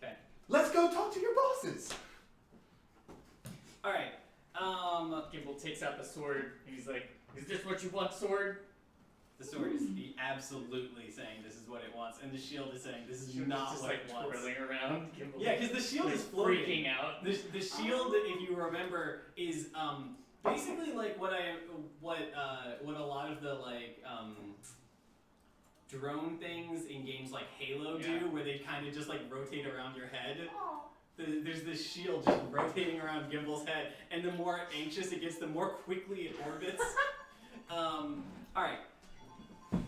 Okay. Let's go talk to your bosses. All right. Gimbal takes out the sword. He's like, "Is this what you want, sword?" The sword is absolutely saying this is what it wants, and the shield is saying this is Shield's not just what like it wants. twirling around. Gimbal Yeah, because the shield like, is floating. freaking out. The shield, if you remember, is basically like what a lot of the like drone things in games like Halo do, Yeah. where they kind of just like rotate around your head. There's this shield just rotating around Gimbal's head, and the more anxious it gets, the more quickly it orbits. All right,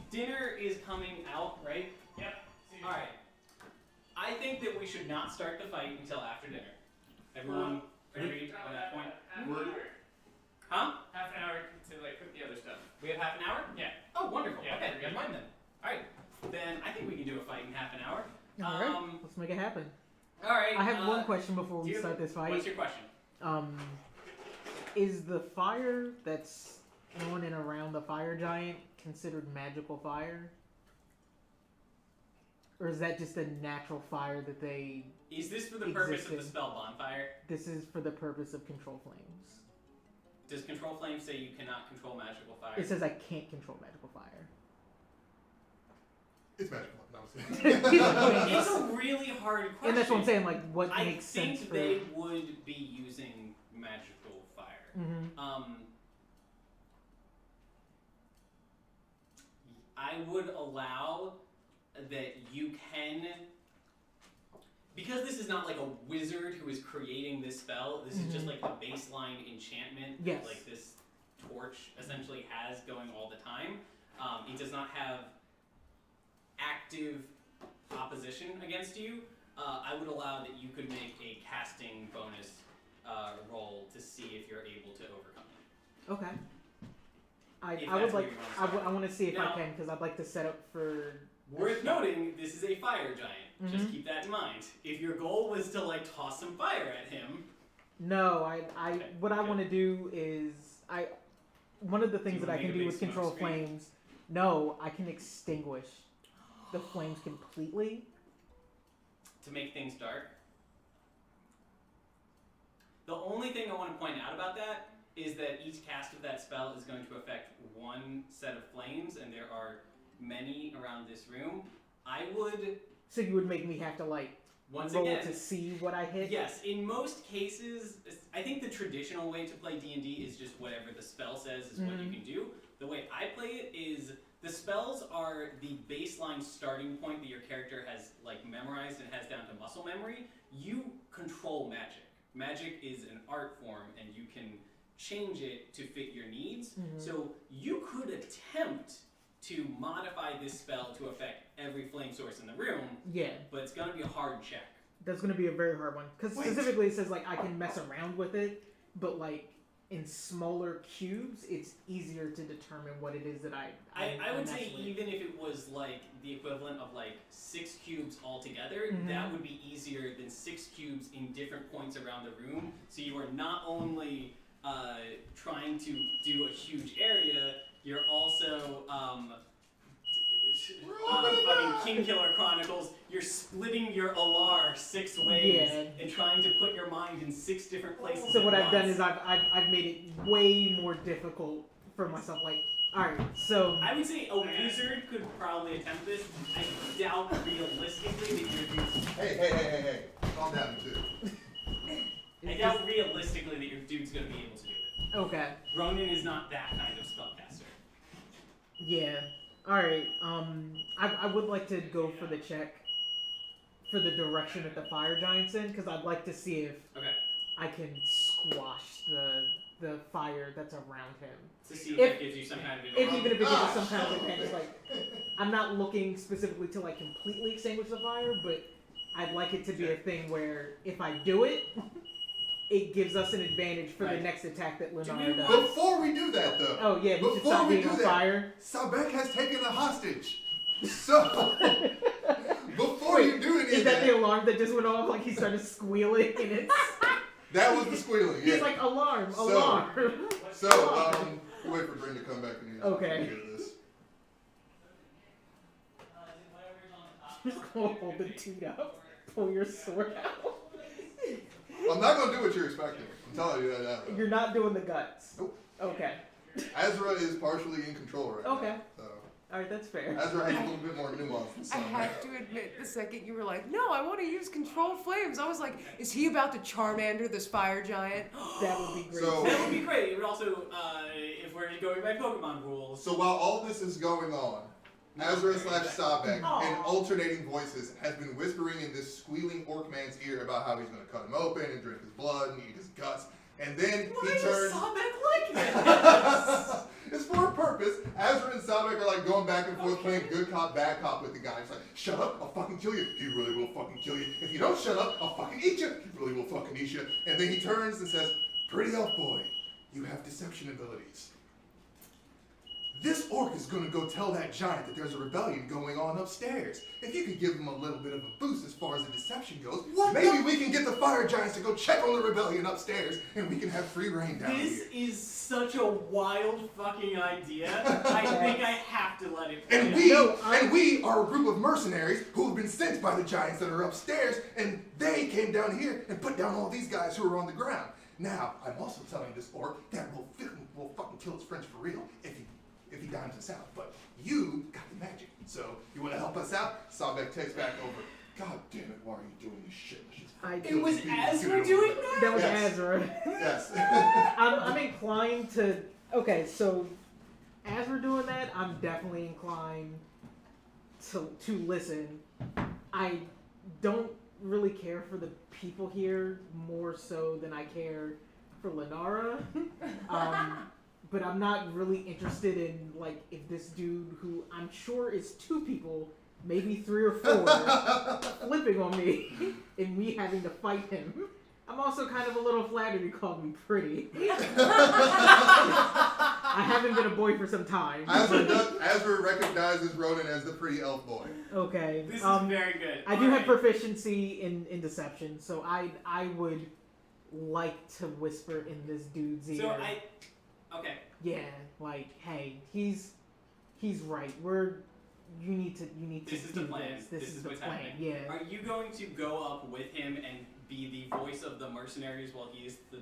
dinner is coming out, right? Yep. All right. I think that we should not start the fight until after dinner. Everyone agreed on that point? Half an We're- hour. Huh? Half an hour to like cook the other stuff. We have half an hour? Yeah. Oh, wonderful. Yeah, Okay, we're never good. mind then. All right. Then I think we can do a fight in half an hour. All right, let's make it happen. All right. I have one question before we do you- start this What's fight. your question? Is the fire that's on and around the fire giant considered magical fire? Or is that just a natural fire that they... Is this for the purpose of the Existing. spell bonfire? This is for the purpose of control flames. Does Control Flame say you cannot control magical fire? It says I can't control magical fire. It's magical. No, I'm kidding. It's a really hard question. And that's what I'm saying, like, what I makes think sense for... they would be using magical fire. Mm-hmm. I would allow that you can, because this is not like a wizard who is creating this spell. This is just like a baseline enchantment Yes. that like this torch essentially has going all the time. It does not have active opposition against you. I would allow that you could make a casting bonus roll to see if you're able to overcome it. Okay. If I would that's where like... you wanna start. I want to see if Now- I can, because I'd like to set up for... Worth noting, this is a fire giant. Just Mhm. keep that in mind. If your goal was to like toss some fire at him, No, Okay, what I good. want to do is one of the things you that I wanna can make a do big with control smoke screen? flames. No, I can extinguish the flames completely. to make things dark. The only thing I want to point out about that is that each cast of that spell is going to affect one set of flames, and there are many around this room. I would, So you would make me have to like once roll again, to see what I hit. yes, in most cases, I think the traditional way to play D&D is just whatever the spell says is what you Mhm. can do. The way I play it is the spells are the baseline starting point that your character has like memorized and has down to muscle memory. You control magic. Magic is an art form, and you can change it to fit your needs. Mhm. So you could attempt to modify this spell to affect every flame source in the room, Yeah, but it's going to be a hard check. that's gonna be a very hard one because Wait. specifically it says like I can mess around with it, but like in smaller cubes, it's easier to determine what it is that I I would mess say with. even if it was like the equivalent of like 6 cubes altogether, Mhm. that would be easier than 6 cubes in different points around the room. So you are not only trying to do a huge area, you're also We're all gonna fucking die. King Killer Chronicles. You're splitting your Alar 6 ways Yeah. and trying to put your mind in 6 different places. So at what I've done once. is I've made it way more difficult for myself. Like, all right, so I would say a wizard could probably attempt this. I doubt realistically that your dude's. Hey. Calm down, you two. I doubt realistically that your dude's gonna be able to do it. okay, Ronan is not that kind of spellcaster. yeah, all right. I would like to go for the check for the direction that the fire giant's in because I'd like to see if Okay. I can squash the fire that's around him. To see if If- it gives you some kind of If even if it gives us some Ah, kind of shut advantage, up. like I'm not looking specifically to like completely extinguish the fire, but I'd like it to be a thing where if I do it, it gives us an advantage for the Right. next attack that we Lenara does. want- Before we do that, though, Oh yeah, we should Before stop we being do on that- fire. Sabek has taken a hostage. So, before before you do any Is of that the alarm that just went off? Like he started squealing and it's... that was the squealing. Yeah. He's like, alarm. So, wait for Bryn to come back and Okay. hear this. Just gonna hold the toot up. Pull your sword out. I'm not gonna do what you're expecting. I'm telling you that now. You're not doing the guts. Nope. Okay. Ezra is partially in control right Okay. now. So Alright, that's fair. Ezra has a little bit more nuance than I some. have to admit, the second you were like, no, I want to use controlled flames, I was like, is he about to Charmander this fire giant? That would be great. So- That would be great. It would also, if we're going by Pokemon rules. So while all this is going on, Ezra / Sabek Aw. in alternating voices has been whispering in this squealing orc man's ear about how he's going to cut him open and drink his blood and eat his guts. And then Why he does turns. Sabek like this? It's for a purpose. Ezra and Sabek are like going back and forth playing good cop, bad cop with the guy. It's like, shut up, I'll fucking kill you. He really will fucking kill you. If you don't shut up, I'll fucking eat you. He really will fucking eat you. And then he turns and says, pretty elf boy, you have deception abilities. This orc is gonna go tell that giant that there's a rebellion going on upstairs. If you could give him a little bit of a boost as far as the deception goes, maybe we can get the fire giants to go check on the rebellion upstairs and we can have free reign down This here. is such a wild fucking idea. I think I have to let it play. And we are a group of mercenaries who have been sent by the giants that are upstairs, and they came down here and put down all these guys who are on the ground. Now, I'm also telling this orc that we'll fucking kill his friends for real if he dines us out. But you got the magic, so you want to help us out? Sabek takes back over. God damn it, why are you doing this shit? Let's just I It was kill these Ezra people. doing that? That was Yes. Azra. Yes. I'm inclined to. Okay, so as we're doing that, I'm definitely inclined to listen. I don't really care for the people here more so than I care for Lenara. But I'm not really interested in like if this dude who I'm sure is 2 people, maybe 3 or 4, flipping on me and me having to fight him. I'm also kind of a little flattered he called me pretty. I haven't been a boy for some time. Ezra recognizes Ronan as the pretty elf boy. Okay. This is very good. I do have proficiency in deception, so I would like to whisper in this dude's ear. Okay. Yeah, like, hey, he's right. You need to This is do the plan. This This is the what's plan. happening. Yeah. Are you going to go up with him and be the voice of the mercenaries while he is the...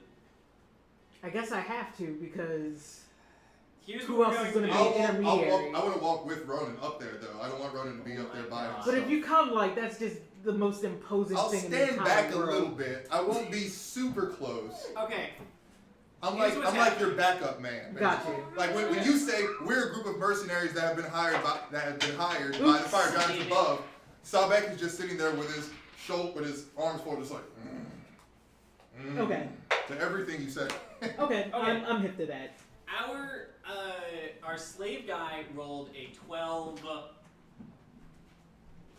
I guess I have to because Here's Who what else we're is going to gonna do. be intermediary? I want to walk with Ronan up there, though. I don't want Ronan to be up there by God. himself. But if you come, like, that's just the most imposing I'll thing in the stand entire back world. a little bit. I won't be super close. Okay. I'm Here's like what's your backup man. Got basically. you. Like when you say we're a group of mercenaries that have been hired by the fire giants above, Sabek is just sitting there with his arms folded, just like. Okay. To everything you say. Okay. Okay. I'm hip to that. Our slave guy rolled a 12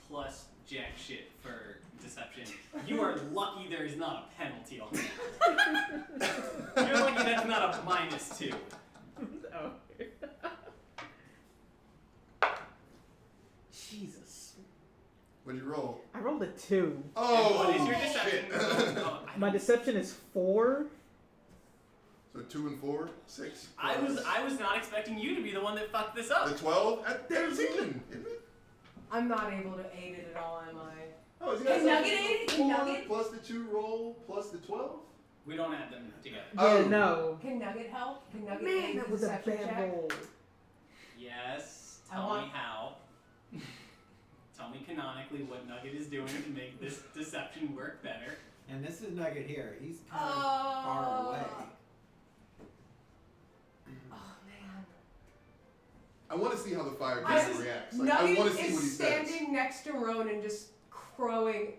plus jack shit for deception. You are lucky there is not a penalty on that. You're lucky that's not a -2. Oh. Jesus. What'd you roll? I rolled a 2. Oh, And what is your deception? shit. My deception is 4. So 2 and 4, 6. I was not expecting you to be the one that fucked this up. The 12 at 13, isn't it? I'm not able to aid it at all, am I? Oh, is it Can Nugget aid it? Can 4 Nugget? plus the 2 roll plus the 12? We don't add them together. Yeah, Oh. no. Can Nugget help? Can Nugget Man, aid that the was a deception bad check? roll. Yes. I Tell want- me how. Tell me canonically what Nugget is doing to make this deception work better. And this is Nugget here. He's kind of far away. Oh man. I want to see how the fire I giant just- reacts. Like, I want Nugget to see what he is says. standing next to Ronan just crowing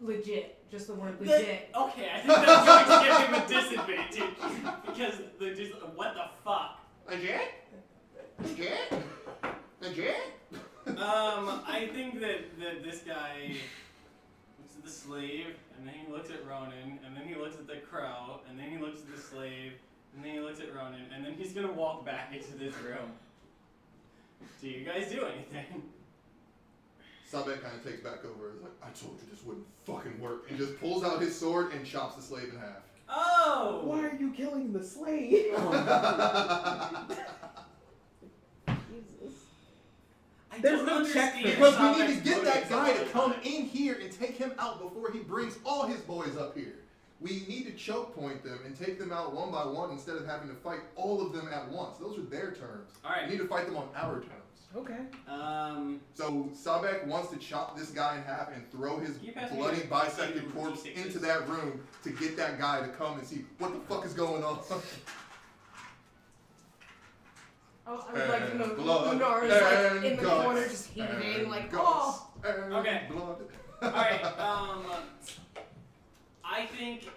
legit. Just the word legit. Okay, I think that's going to give him a disadvantage because what the fuck? Legit? Legit? Legit? I think that this guy looks at the slave, and then he looks at Ronan, and then he looks at the crow, and then he looks at the slave, and then he looks at Ronan, and then he's gonna walk back into this room. Do you guys do anything? Sabek kind of takes back over. He's like, I told you this wouldn't fucking work. And just pulls out his sword and chops the slave in half. Oh! Why are you killing the slave? Jesus. I There's don't no check understand for Because we Sabek's need to get that motives guy all to the come time. in here and take him out before he brings all his boys up here. We need to choke point them and take them out one by one instead of having to fight all of them at once. Those are their terms. Alright. We need to fight them on our terms. Okay. So Sabek wants to chop this guy in half and throw his Can you pass me bloody your bisected two corpse D6s? into that room to get that guy to come and see what the fuck is going on. Oh, I would like to know blood Lunar is like and in the guts corner just heaving, and like, guts oh. and Okay. blood. Alright, I think,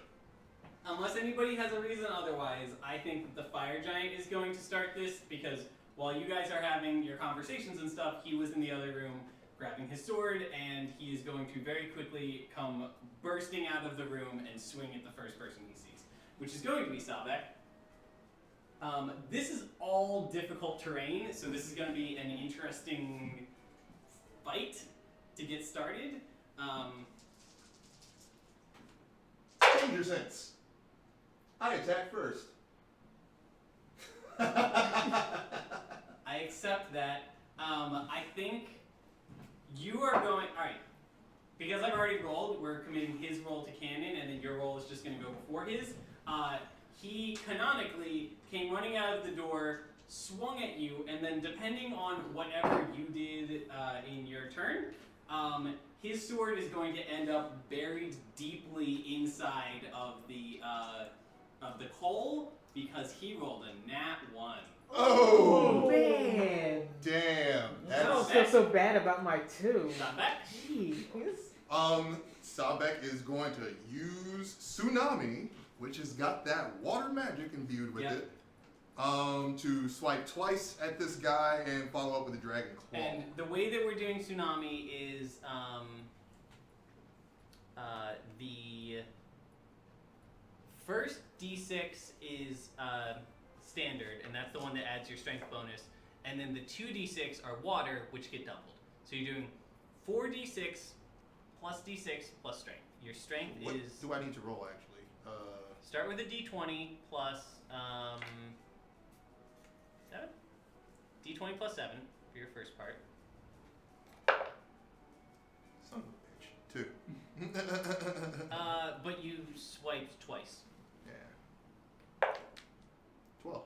unless anybody has a reason otherwise, I think that the fire giant is going to start this because while you guys are having your conversations and stuff, he was in the other room grabbing his sword, and he is going to very quickly come bursting out of the room and swing at the first person he sees, which is going to be Sabek. This is all difficult terrain, so this is going to be an interesting fight to get started. Danger sense. I attack first. I accept that. I think you are going. Alright. Because I've already rolled, we're committing his roll to canon, and then your roll is just going to go before his. He canonically came running out of the door, swung at you, and then depending on whatever you did in your turn, his sword is going to end up buried deeply inside of the coal because he rolled a nat 1. Oh, Man. damn. I don't That's, feel so bad about my 2. Not bad. Jeez. Sabek is going to use Tsunami, which has got that water magic imbued with Yep. it, to swipe twice at this guy and follow up with a Dragon Claw. And the way that we're doing Tsunami is the first D6 is standard, and that's the one that adds your strength bonus. And then the 2d6 are water, which get doubled. So you're doing 4d6 plus d6 plus strength. Your strength What is do I need to roll, actually? start with a d20 plus 7. D20 plus 7 for your first part. Son of a bitch. 2. But you swiped twice. Yeah. 12.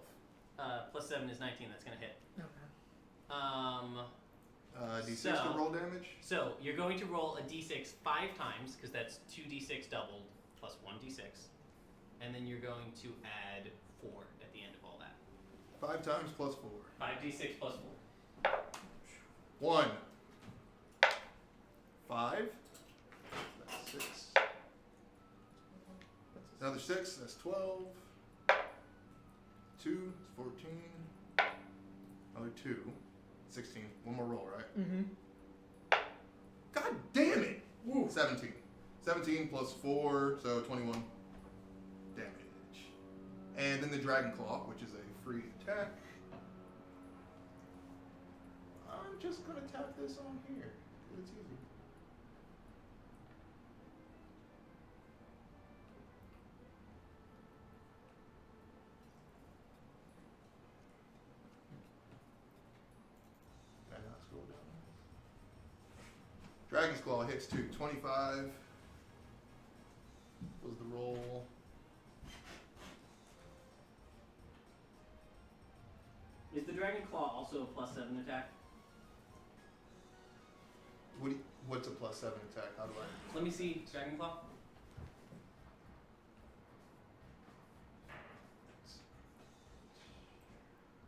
Plus 7 is 19. That's gonna hit. Okay. D6 So- to roll damage? So you're going to roll a d6 5 times because that's 2d6 doubled plus 1d6, and then you're going to add 4 at the end of all that. 5 times plus 4. 5d6 plus 4. 1. 5. That's 6. That's another 6. That's 12. 2 is 14. Another 2. 16. One more roll, right? Mm-hmm. God damn it! 17. 17 plus 4, so 21 damage. And then the Dragon Claw, which is a free attack. I'm just gonna tap this on here. It's easy. And I'll scroll down. Dragon's Claw hits 2. 25 was the roll. Is the Dragon Claw also a plus 7 attack? What's a plus 7 attack? How do I? Let me see Dragon Claw.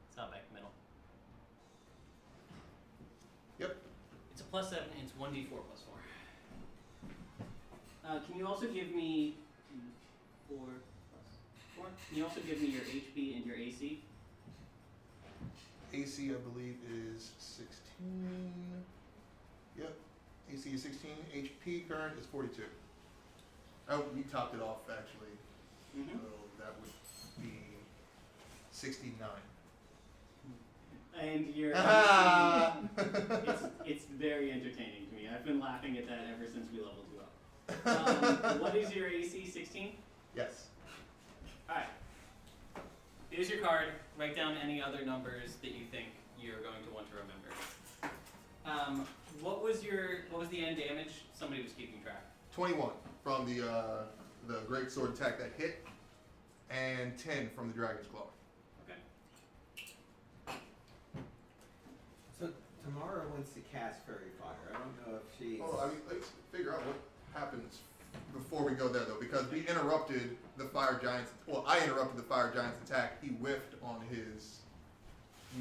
It's not back middle. Yep. It's a plus 7 and it's 1d4 plus 4. Can you also give me 4 plus 4? Can you also give me your HP and your AC? AC, I believe, is 16. Yep. AC is 16. HP current is 42. Oh, we topped it off, actually. Mm-hmm. So that would be 69. And your Ah! it's very entertaining to me. funny. I've been laughing at that ever since we leveled you up. What is your AC? 16? Yes. Alright. Here's your card. Write down any other numbers that you think you're going to want to remember. What was the end damage? Somebody was keeping track. 21 from the great sword attack that hit, and 10 from the dragon's claw. Okay. So Tamara wants to cast Fairy Fire. I don't know if she's. Oh, I mean, let's figure out what happens before we go there, though, because we interrupted the fire giant's. Well, I interrupted the fire giant's attack. He whiffed on his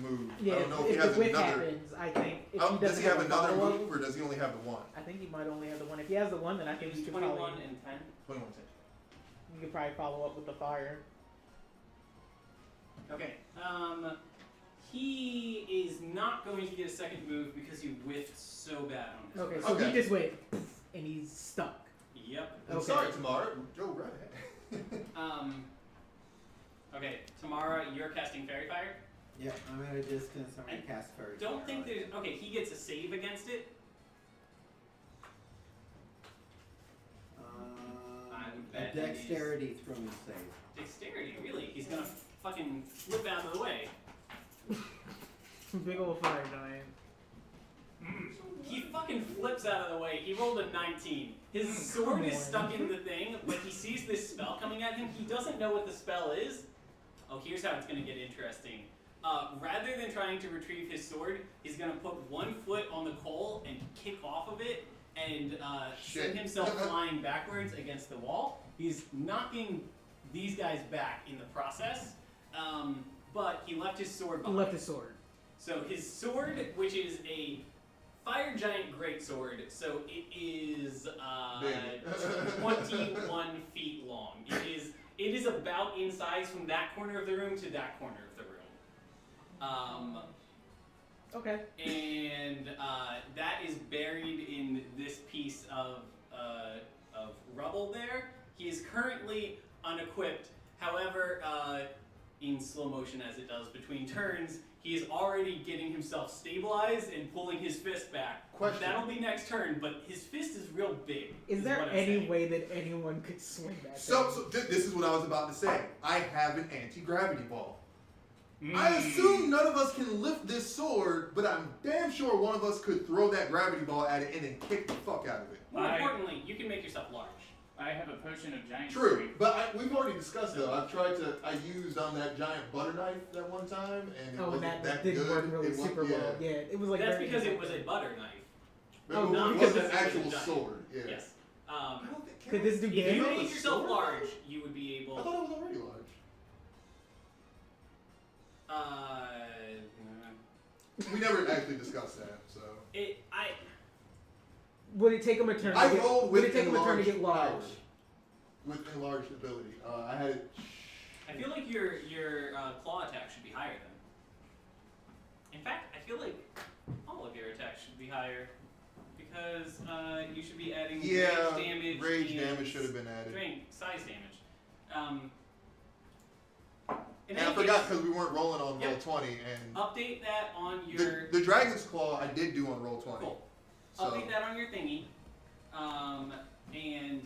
move. Yeah, I don't know if if he has the whiff another. happens, I think. If Oh, he does doesn't he have a another follow-up, move, or does he only have the one? I think he might only have the one. If he has the one, then I It think was you could 21 probably and 10. 21 you could probably follow up with the fire. Okay. He is not going to get a second move because he whiffed so bad on his Okay, first. so Okay. he just went, and he's stuck. Yep. I'm Okay. sorry, Tamara. Go right ahead. Okay, Tamara, you're casting Fairy Fire. Yeah, I'm at a distance. I'm gonna cast Fairy Fire. Don't think on it. there's. Okay, he gets a save against it. I would A bet that he's- dexterity throwing save. Dexterity, really? He's gonna fucking flip out of the way. Big old fire giant. He fucking flips out of the way. He rolled a 19. His sword is on. stuck in the thing, but he sees this spell coming at him. He doesn't know what the spell is. Oh, here's how it's gonna get interesting. Rather than trying to retrieve his sword, he's gonna put one foot on the coal and kick off of it and Shit. send himself flying backwards against the wall. He's knocking these guys back in the process, but he left his sword He behind. left his sword. So his sword, which is a fire giant greatsword, so it is Big. 21 feet long. It is about in size from that corner of the room to that corner of the room. Okay. And that is buried in this piece of rubble there. He is currently unequipped. However, in slow motion as it does between turns, he is already getting himself stabilized and pulling his fist back. Question. That'll be next turn, but his fist is real big. Is there what I'm any saying. way that anyone could swing that So thing? this is what I was about to say. I have an anti-gravity ball. Mm. I assume none of us can lift this sword, but I'm damn sure one of us could throw that gravity ball at it and then kick the fuck out of it. More I- importantly, you can make yourself large. I have a potion of giant True, strength. but we've already discussed though. I used on that giant butter knife that one time, and it Oh, and wasn't that good. didn't work really It wa- super well. Yeah, it was like That's very because it was a ineffective. butter knife. But Oh, it not wasn't because an it was a actual giant. sword. Yeah. Yes. I don't think, Could this do If you damage? made yourself sword? large, you would be able. I thought it was already large. We never actually discussed that, so. Would it take him a turn? I to get, rolled would with it take him a turn to get large? power. With enlarged ability. I had it. I feel like your claw attack should be higher then. In fact, I feel like all of your attacks should be higher because you should be adding Yeah, rage damage. rage and damage should have been added. Strength, size damage. In And I any forgot case, because we weren't rolling on Yep. roll 20, and update that on your. the dragon's claw I did do on roll 20. Cool. So Update that on your thingy, and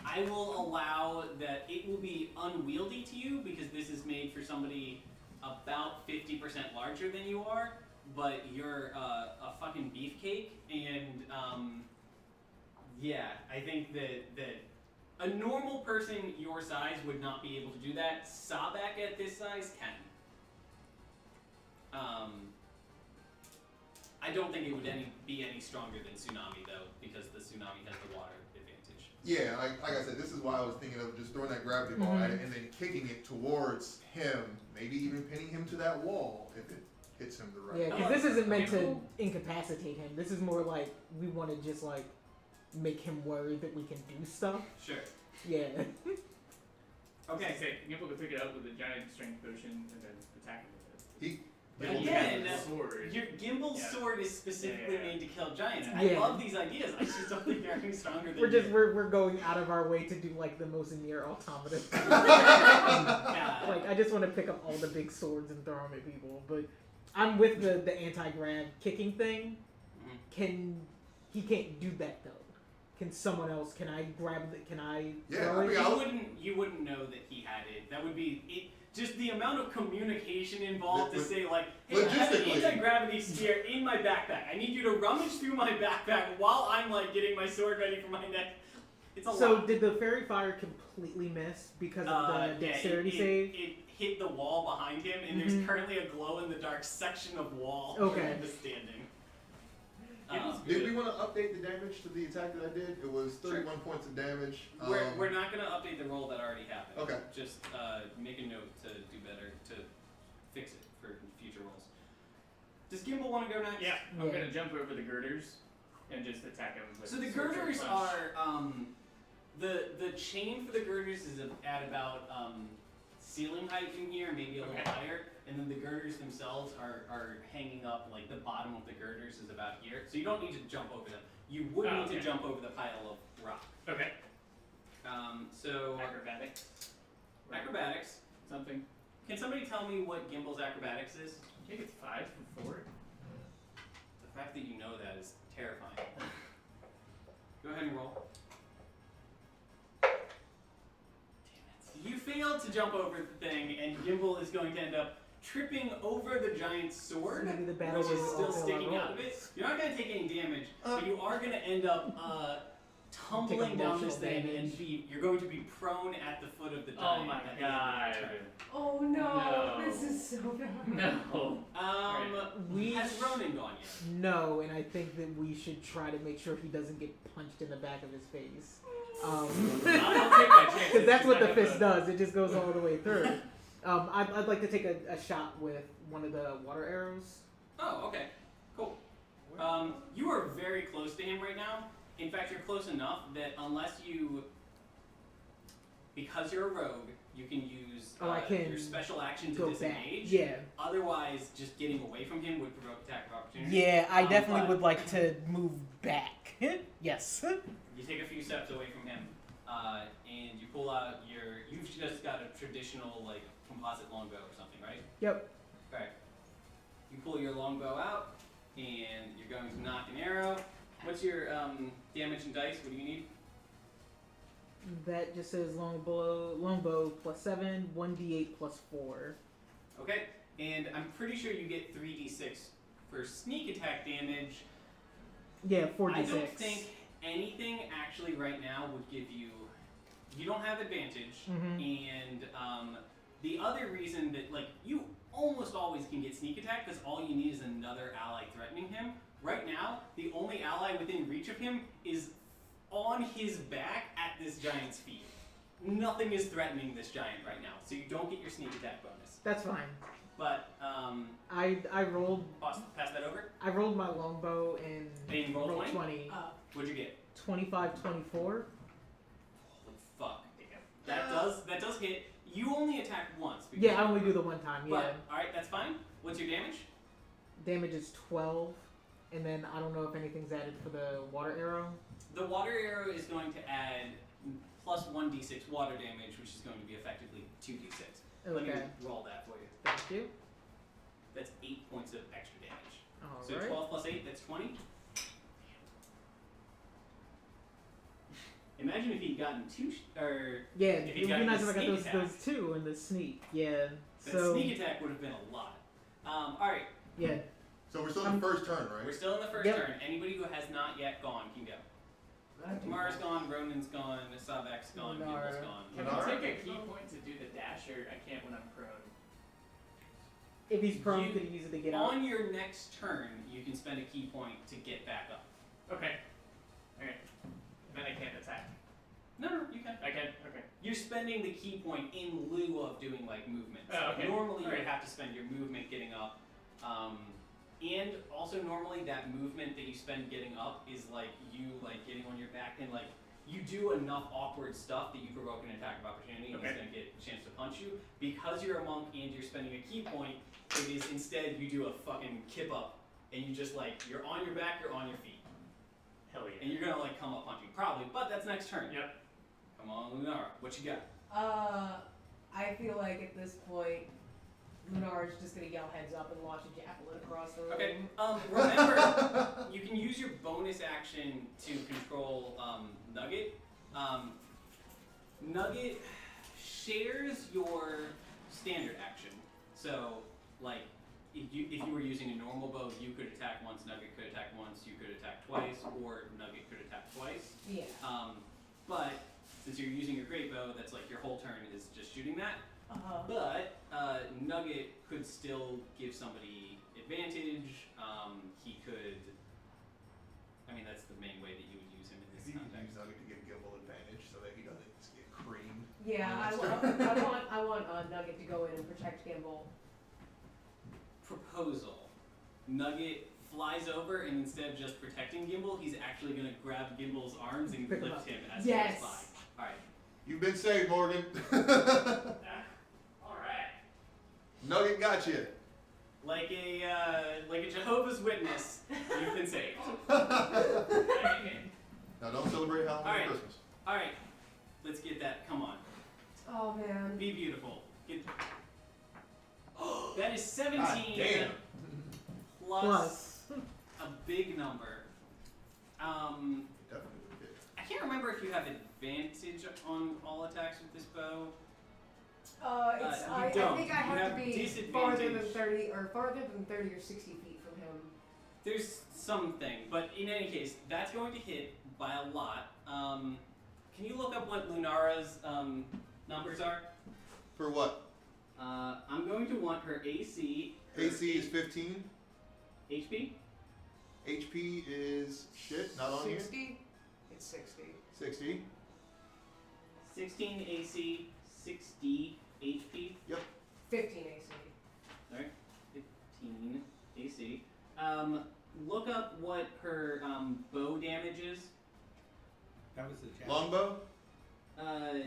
I will allow that it will be unwieldy to you because this is made for somebody about 50% larger than you are, but you're a fucking beefcake, and yeah, I think that a normal person your size would not be able to do that. Sabak at this size can. I don't think it would be any stronger than Tsunami though, because the Tsunami has the water advantage. yeah, like I said, this is why I was thinking of just throwing that gravity ball at it and then kicking it towards him, maybe even pinning him to that wall if it hits him the right Yeah, way. because this isn't meant to Cool. incapacitate him. This is more like we want to just like make him worried that we can do stuff. Sure. Yeah. Okay, say Gimple could pick it up with a giant strength potion and then attack him with it. But Gimple again, has a sword. Your Gimbal Yeah. sword is specifically Yeah. made to kill giants. Yeah. I love these ideas. I just don't think they're any stronger than We're going out of our way to do like the most near automata. Yeah. Like I just want to pick up all the big swords and throw them at people. But I'm with the anti-grab kicking thing. Mhm. Can he can't do that though. Can someone else? Can I grab the? Can I? Yeah, throw I it? mean, You wouldn't know that he had it. That would be it. Just the amount of communication involved to Lo- say like, hey, I have an logistically. anti-gravity sphere in my backpack. I need you to rummage through my backpack while I'm like getting my sword ready for my neck. It's a So lot. did the fairy fire completely miss because of the Yeah, dexterity it save? It hit the wall behind him, and Mhm. there's currently a glow-in-the-dark section of wall Okay. where he was standing. Did we want to update the damage to the attack that I did? It was 31 points of damage. We're not going to update the roll that already happened. Okay. Just make a note to do better, to fix it for future rolls. Does Gimbal want to go next? Yeah, I'm Yeah. gonna jump over the girders and just attack him with So the sword girders punch. are the chain for the girders is at about ceiling height in here, maybe a little Okay. higher, and then the girders themselves are hanging up like the bottom of the girders is about here. So you don't need to jump over them. You would Oh, need to okay. jump over the pile of rock. Okay. So Acrobatics. acrobatics. Something. Can somebody tell me what Gimbal's acrobatics is? I think it's 5 from 4. The fact that you know that is terrifying. Go ahead and roll. You failed to jump over the thing, and Gimbal is going to end up tripping over the giant sword, Maybe the battle which is was still all sticking fail out of it. rolls. You're not going to take any damage, but you are going to end up tumbling down this emotional thing, and damage. you're going to be prone at the foot of the Oh giant. my at the end of god. your turn. Oh no, No. this is so bad. No. We Has Ronan gone yet? No, and I think that we should try to make sure he doesn't get punched in the back of his face. I'll take that chance. Because that's what the I have fist a- does. It just goes all the way through. I'd like to take a shot with one of the water arrows. Oh, okay. Cool. You are very close to him right now. In fact, you're close enough that unless you, because you're a rogue, you can use I can your special action to Go back. disengage. Yeah. Otherwise, just getting away from him would provoke attack of opportunity. Yeah, I definitely but would like to move back. Yes. You take a few steps away from him, and you pull out your. You've just got a traditional like composite longbow or something, right? Yep. Alright. You pull your longbow out, and you're going to knock an arrow. What's your damage and dice? What do you need? That just says longbow plus 7, 1d8 plus 4. Okay, and I'm pretty sure you get 3d6 for sneak attack damage. Yeah, 4d6. I don't think anything actually right now would give you. You don't have advantage, Mhm. and the other reason that like you almost always can get sneak attack because all you need is another ally threatening him. Right now, the only ally within reach of him is on his back at this giant's feet. Nothing is threatening this giant right now, so you don't get your sneak attack bonus. That's fine. But I rolled pass that over. I rolled my longbow and And you rolled rolled 20? 20. What'd you get? 25, 24. Holy fuck! That does hit. You only attack once. because- Yeah, I only do the one time. Yeah. But, all right, that's fine. What's your damage? Damage is 12, and then I don't know if anything's added for the water arrow. The water arrow is going to add plus 1d6 water damage, which is going to be effectively 2d6. Let me Okay. roll that for you. Thank you. That's 8 points of extra damage. All So right. 12 plus 8, that's 20. Imagine if he'd gotten or Yeah, if it he would got be nice the if I got sneak those, attack. those two in the sneak. Yeah. that So sneak attack would have been a lot. All right, yeah. So we're still in the first turn, we're right? still in the first Yep. turn. Anybody who has not yet gone can go. Tamara's gone, Ronan's gone, Savak's gone, Nara. Gimble's gone. Can Alright. I take a key point to do the dash, or I can't when I'm prone? If he's prone, You- could he use it to get out? On your next turn, you can spend a key point to get back up. Okay. Okay. Then I can't attack. No, you can. I can. Okay. You're spending the key point in lieu of doing like movements. Oh, okay. Normally, you would Alright. have to spend your movement getting up, and also normally that movement that you spend getting up is like you like getting on your back and like you do enough awkward stuff that you provoke an attack of opportunity and Okay. he's gonna get a chance to punch you. Because you're a monk and you're spending a key point, it is instead you do a fucking kip up and you just like you're on your back, you're on your feet, Hell yeah. and you're gonna like come up punching probably, but that's next turn. Yep. Come on, Lunara, what you got? I feel like at this point, Lunara's just gonna yell heads up and launch a javelin across the room. Okay. Remember, you can use your bonus action to control Nugget. Nugget shares your standard action. So, like, if you were using a normal bow, you could attack once, Nugget could attack once, you could attack twice, or Nugget could attack twice. Yeah. But since you're using your great bow, that's like your whole turn is just shooting that. But Nugget could still give somebody advantage. He could. I mean, that's the main way that you would use him in this You can context. use Nugget to give Gimbal advantage so that he doesn't just get creamed. Yeah, I want Nugget to go in and protect Gimbal. Proposal. Nugget flies over, and instead of just protecting Gimbal, he's actually going to grab Gimbal's arms and Pick him lift up. him as Yes. he goes by. All right. You've been saved, Morgan. All right. Nugget got you. Like a Jehovah's Witness, you've been saved. Now don't celebrate Halloween All right. or Christmas. All right. Let's get that. Come on. Oh man. Be beautiful. That is 17 God damn. plus a big number. Definitely would hit. I can't remember if you have advantage on all attacks with this bow. I don't. think I You have have to be disadvantage. farther than 30 or 60 feet from him. There's something, but in any case, that's going to hit by a lot. Can you look up what Lunara's numbers are? For what? I'm going to want her AC. her AC is 15. HP. HP is shit, not on here. 60? It's 60. 60. 16 AC, 60 HP. 15 AC. Alright, 15 AC. Look up what her bow damage is. That was the challenge. Longbow?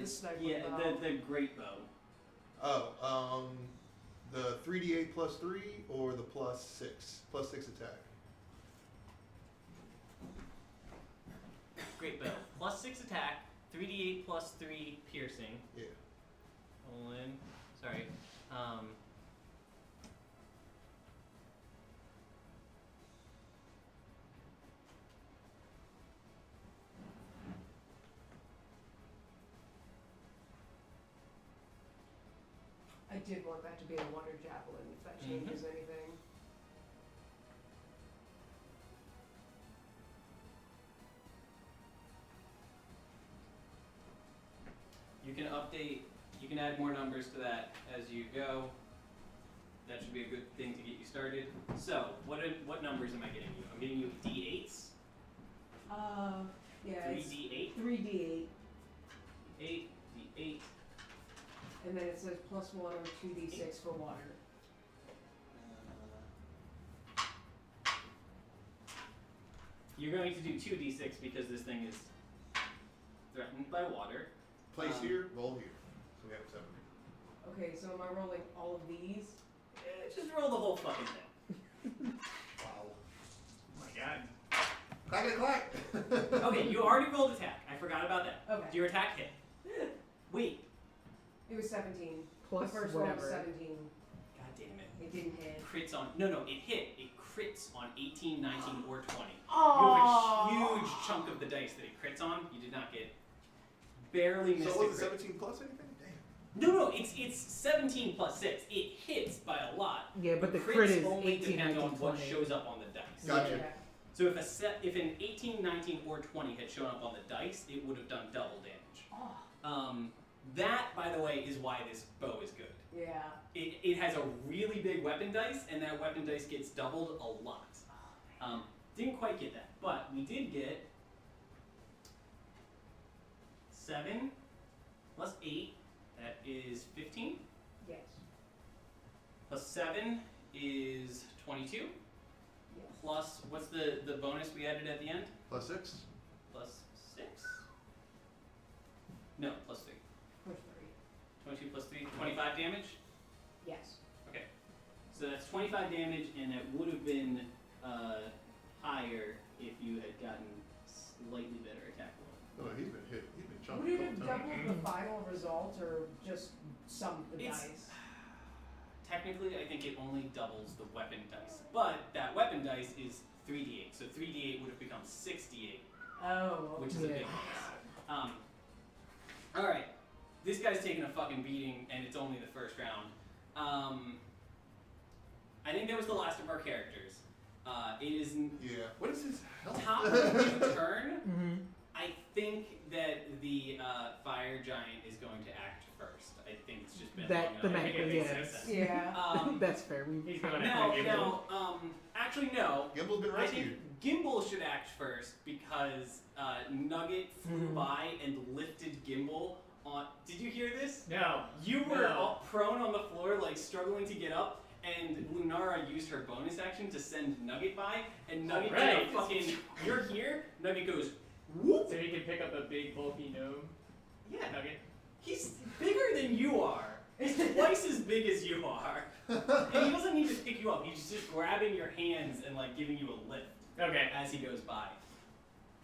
The sniper Yeah, bow. the great bow. Oh, the 3d8 plus 3 or the plus 6? Plus 6 attack. Great bow. Plus 6 attack, 3d8 plus 3 piercing. Yeah. Hold in. Sorry. I did want that to be a wonder javelin if that changes anything. You can update, you can add more numbers to that as you go. That should be a good thing to get you started. So, what numbers am I getting you? I'm getting you D8s. Yeah, 3D8. 3d8. 8, D8. And then it says plus 1 or 2d6 for water. You're going to do 2d6 because this thing is threatened by water. Place here, roll here. So we have 7. Okay, so am I rolling all of these? Just roll the whole fucking thing. Wow. Oh my god. Clack clack. Okay, you already rolled attack. I forgot about that. Okay. Do your attack hit? Wait. It was 17. Plus the first one was whatever. 17. God damn it. It didn't hit. Crits on. No, it hit. It crits on 18, 19, or 20. Oh. You have a huge chunk of the dice that it crits on. You did not get. Barely missed So a was it crit. 17 plus anything? Damn. No, it's 17 plus 6. It hits by a lot. Yeah, but the Crits crit is only 18, depend 19, on what 20. shows up on the dice. Gotcha. Yeah. So if an 18, 19, or 20 had shown up on the dice, it would have done double damage. Oh. That, by the way, is why this bow is good. Yeah. It has a really big weapon dice, and that weapon dice gets doubled a lot. Didn't quite get that, but we did get 7 plus 8, that is 15. Yes. Plus 7 is 22. Yes. Plus, what's the bonus we added at the end? Plus 6. Plus 6? No, plus 3. Push 22 plus 3, 25 damage? 3. Yes. So that's 25 damage, and it would have been higher if you had gotten slightly better attack roll. Oh, he's been hit. He's been Would chunky it the have whole time. doubled the final result or just some of the It's- dice? technically, I think it only doubles the weapon dice. But that weapon dice is 3d8, so 3d8 would have become 6d8, Oh. which is a big bonus. Alright, this guy's taking a fucking beating, and it's only the first round. I think that was the last of our characters. It is Yeah. What is his health? top of your turn. Mm-hmm. I think that the fire giant is going to act first. I think it's just been That long enough. thematically, makes yes. sense. Yeah. That's fair. He's going No, after Gimbal. no. Actually, no. Gimble's been I think rescued. Gimbal should act first because Nugget flew Mhm. by and lifted Gimbal on. Did you hear this? No. You were No. all prone on the floor, like struggling to get up, and Lunara used her bonus action to send Nugget by, and Nugget did a Alright. fucking. You're here. Nugget goes whoop. So he can pick up a big bulky gnome Yeah, nugget. he's bigger than you are. He's twice as big as you are, and he doesn't need to pick you up. He's just grabbing your hands and like giving you a lift Okay. as he goes by.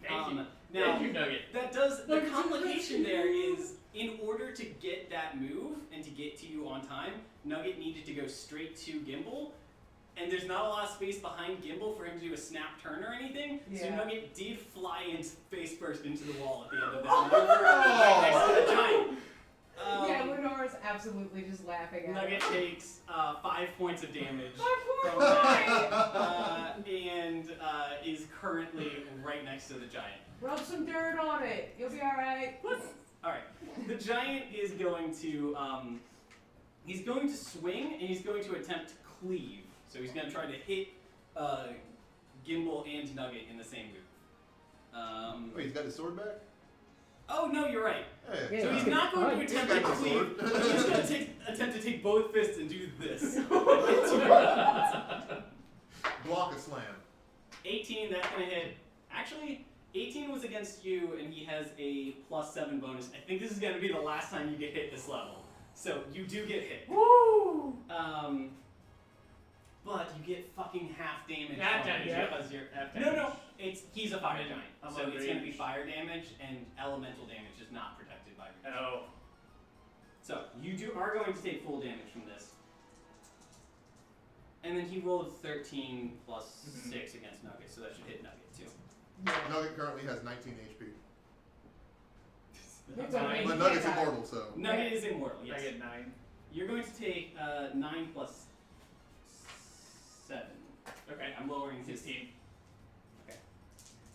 Thank you. Now, Thank you, Nugget. that does the Nugget, complication Nugget. there is in order to get that move and to get to you on time, Nugget needed to go straight to Gimbal, and there's not a lot of space behind Gimbal for him to do a snap turn or anything. So Yeah. Nugget did fly in face first into the wall at the end of that maneuver, right next to the giant. Yeah, Lunora's absolutely just laughing at Nugget it. takes 5 points of damage My from poor that, and is currently right next to the giant. Rub some dirt on it. You'll be alright. Alright, the giant is going to he's going to swing and he's going to attempt to cleave. So he's going to try to hit Gimbal and Nugget in the same move. Wait, he's got his sword back? Oh no, you're right. Hey. So Yeah. he's not going to He's attempt to got the cleave, sword. but he's going to attempt to take both fists and do this. Block a slam. 18, that's going to hit. Actually, 18 was against you, and he has a +7 bonus. I think this is going to be the last time you get hit this level. So you do get hit. Woo! But you get fucking half damage. Half from it damage, yeah. because you're. Half No, damage. he's a fire I'm giant, on so it's going to be range. fire damage, and elemental damage is not protected by range. Oh. So you are going to take full damage from this. And then he rolled 13 plus Mhm. 6 against Nugget, so that should hit Nugget too. Nugget currently has 19 HP. It's Nine. okay. But you Nugget's can't die. immortal, so. Nugget is immortal, I yes. get 9. You're going to take 9 plus 7. Okay. I'm lowering his 16.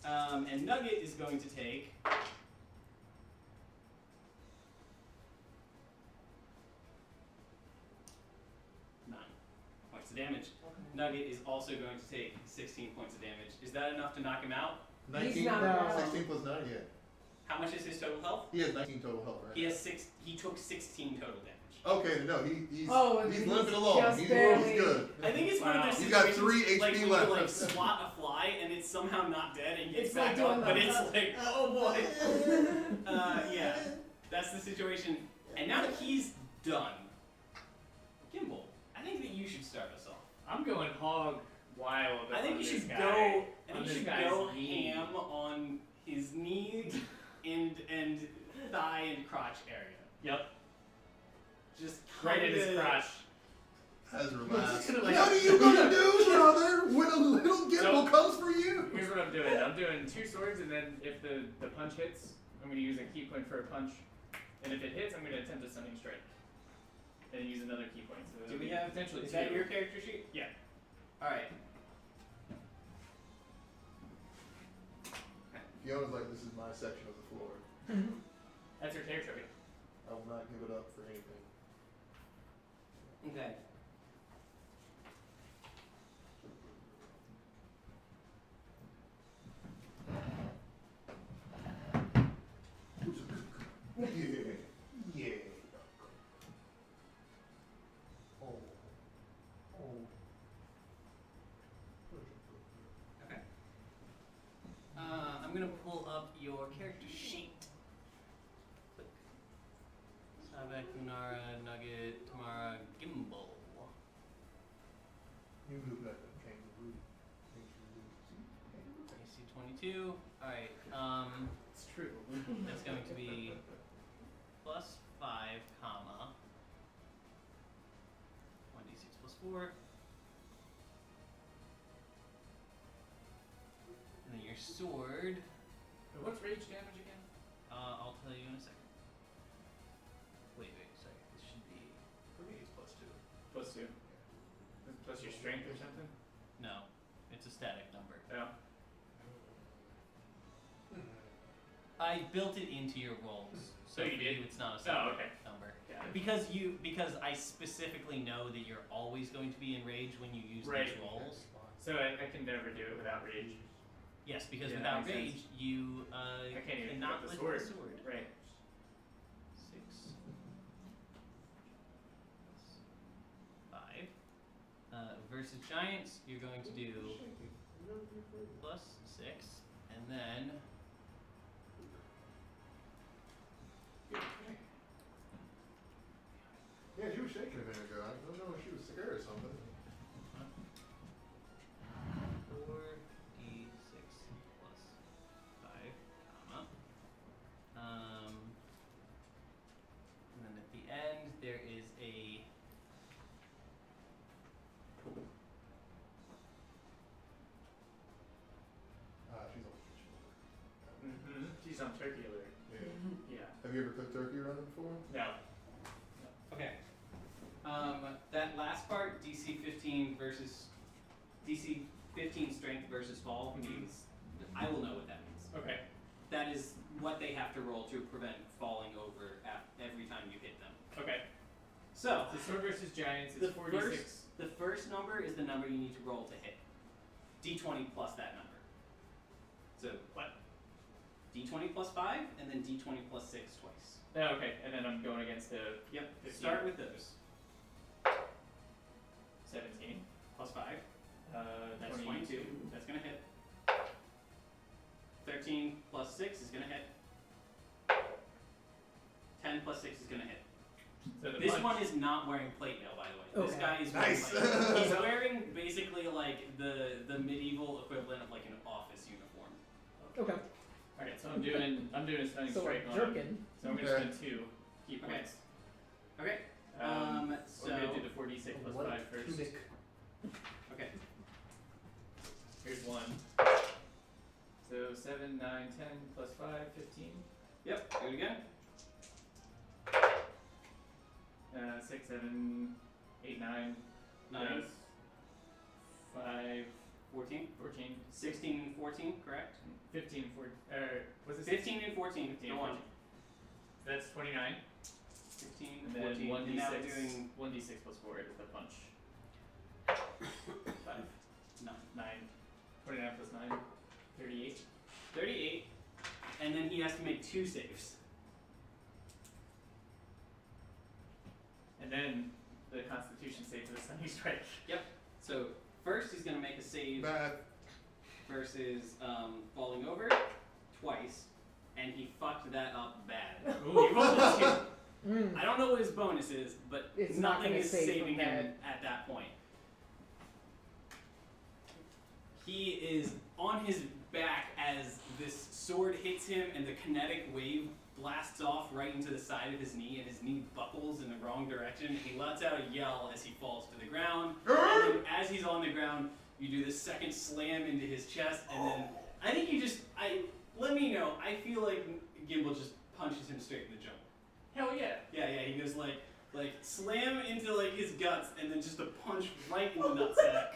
and Nugget is going to take 9 points of damage. Nugget is also going to take 16 points of damage. Is that enough to knock him out? 19, not 16 plus 9, yeah. How much is his total health? He has 19 total health, right? He has he took 16 total damage. Okay, no, he's He's limping along. just He's barely- good. I think it's one of those He's got situations 3 like HP when left. you like swat a fly and it's somehow not dead and gets It's like back doing up, the- but it's like, oh boy. Yeah, that's the situation. And now that he's done, Gimbal, I think that you should start us off. I'm going hog wild. I think on you this should guy. go. I On think you this should guy's go knee. ham on his knee and thigh and crotch area. Yep. Just Right in his kinda- crotch. Has relaxed. Gonna, like- What are you gonna do, brother, when a little Gimbal So- comes for you? Here's what I'm doing. I'm doing 2 swords, and then if the punch hits, I'm going to use a key point for a punch. And if it hits, I'm going to attempt a stunning strike. And use another key point. So Do it'll we be have? potentially Is 2. that your character sheet? Yeah. All right. Fiona's like, this is my section of the floor. That's your territory. I will not give it up for anything. Okay. Yeah. Yeah. Oh. Oh. Okay. I'm gonna pull up your character sheet. Click. Savek, Lunara, Nugget, Tamara, Gimbal. You look like a kangaroo. AC 22. Alright, It's true. that's going to be +5, comma 1d6 4. And then your sword. What's rage damage again? I'll tell you in a second. Wait, sorry. This should be. For me, it's +2. +2. Plus your strength or something? No, it's a static number. Yeah. I built it into your rolls, so Oh, you for did? you it's not a Oh, separate okay. number. Got it. Because I specifically know that you're always going to be enraged when you use Right. these rolls. So I can never do it without rage. Yes, because Yeah, without makes rage, sense. you I can't even cannot pick up lift the the sword. Right. 6 5. Versus giants, you're going to do +6, and then Yeah, she was shaking a minute ago. I don't know if she was scared or something. 4d6 plus 5, comma. And then at the end there is a She's on kitchen. Mm-hmm. She's on turkey alert. Yeah. Yeah. Have you ever cooked turkey around her before? No. okay. That last part, DC 15 strength versus fall means I will know what that means. Okay. That is what they have to roll to prevent falling over every time you hit them. Okay. So So sword versus giants the is 46. first number is the number you need to roll to hit. D20 plus that number. So What? D20 plus 5 and then D20 plus 6 twice. Oh, okay. And then I'm going against the Yep. 15. Start with those. 17. Plus 5. That's 22. 22. That's gonna hit. 13 plus 6 is gonna hit. 10 plus 6 is gonna hit. So the This punch. one is not wearing plate mail, by the way. This Okay. guy is Nice. wearing like, he's wearing basically like the medieval equivalent of like an office uniform. Okay. Alright, so I'm doing a stunning So strike on him. jerkin. So I'm gonna Okay. spend 2 key Okay. points. Okay. So we're gonna do the 4d6 plus What 5 first. tunic. Okay. Here's 1. So 7, 9, 10 plus 5, 15. Yep. Do it again. 6, 7, 8, 9. 9. 5, 14. 14. 16 and 14. Correct. 15, 14. Was it 15 and 14. 15 Go and on. 14. That's 29. 15 And and then 14. And now we're 1d6. doing 1d6 plus 4 is the punch. 5, 9. 9. 29 plus 9. 38. 38. And then he has to make 2 saves. And then the Constitution save for the Stunning Strike. So first he's gonna make a save Math. versus falling over twice, and he fucked that up bad. Ooh. He rolled a 2. Mm. I don't know what his bonus is, but It's not nothing gonna is save saving from him at that point. He is on his back as this sword hits him, and the kinetic wave blasts off right into the side of his knee, and his knee buckles in the wrong direction. He lets out a yell as he falls to the ground. And then as he's on the ground, you do the second slam into his chest, and then I think you just let me know. I feel like Gimbal just punches him straight in the junk. Hell yeah. Yeah, he goes like slam into like his guts, and then just a punch right in the nutsack.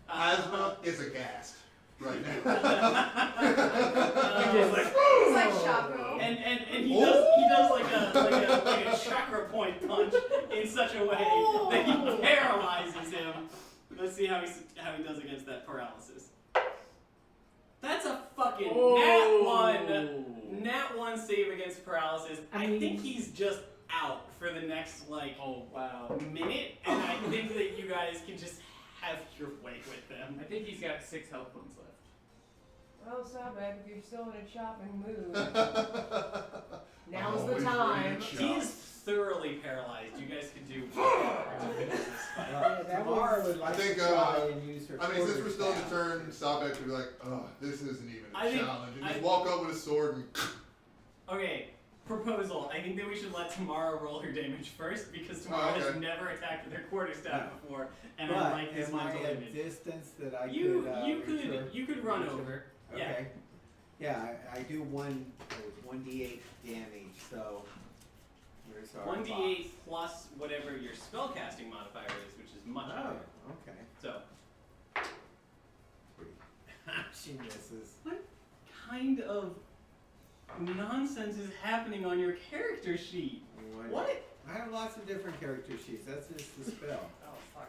Asthma is aghast right now. Just like, He's like Shaco. and he does like a chakra point punch in such a way that he paralyzes him. Let's see how he does against that paralysis. That's a fucking nat 1 save against paralysis. I think he's just out for the next like Oh, wow. minute, and I think that you guys can just have your way with them. I think he's got 6 health points left. Well, Sabbath, if you're still in a chopping mood, now's Oh, the he's time. ready to He chop. is thoroughly paralyzed. You guys can do whatever to finish this fight. Yeah, Tamara would like I think, to try and use her I mean, since we're still in the quarter turn, Sabek would be like, oh, this isn't even a I think- challenge. And I- just walk up with a sword and Okay, proposal. I think that we should let Tamara roll her damage first because Tamara has okay. never attacked with her quarterstaff before, and But I like this am I mental at image. distance that I You could? you could run reach him? over. Okay. Yeah, I do 1d8 damage. So where's our 1d8 box? plus whatever your spellcasting modifier is, which is much higher. Oh, okay. So, She misses. what kind of nonsense is happening on your character sheet? What? I have lots of different character sheets. That's just the spell. Oh fuck!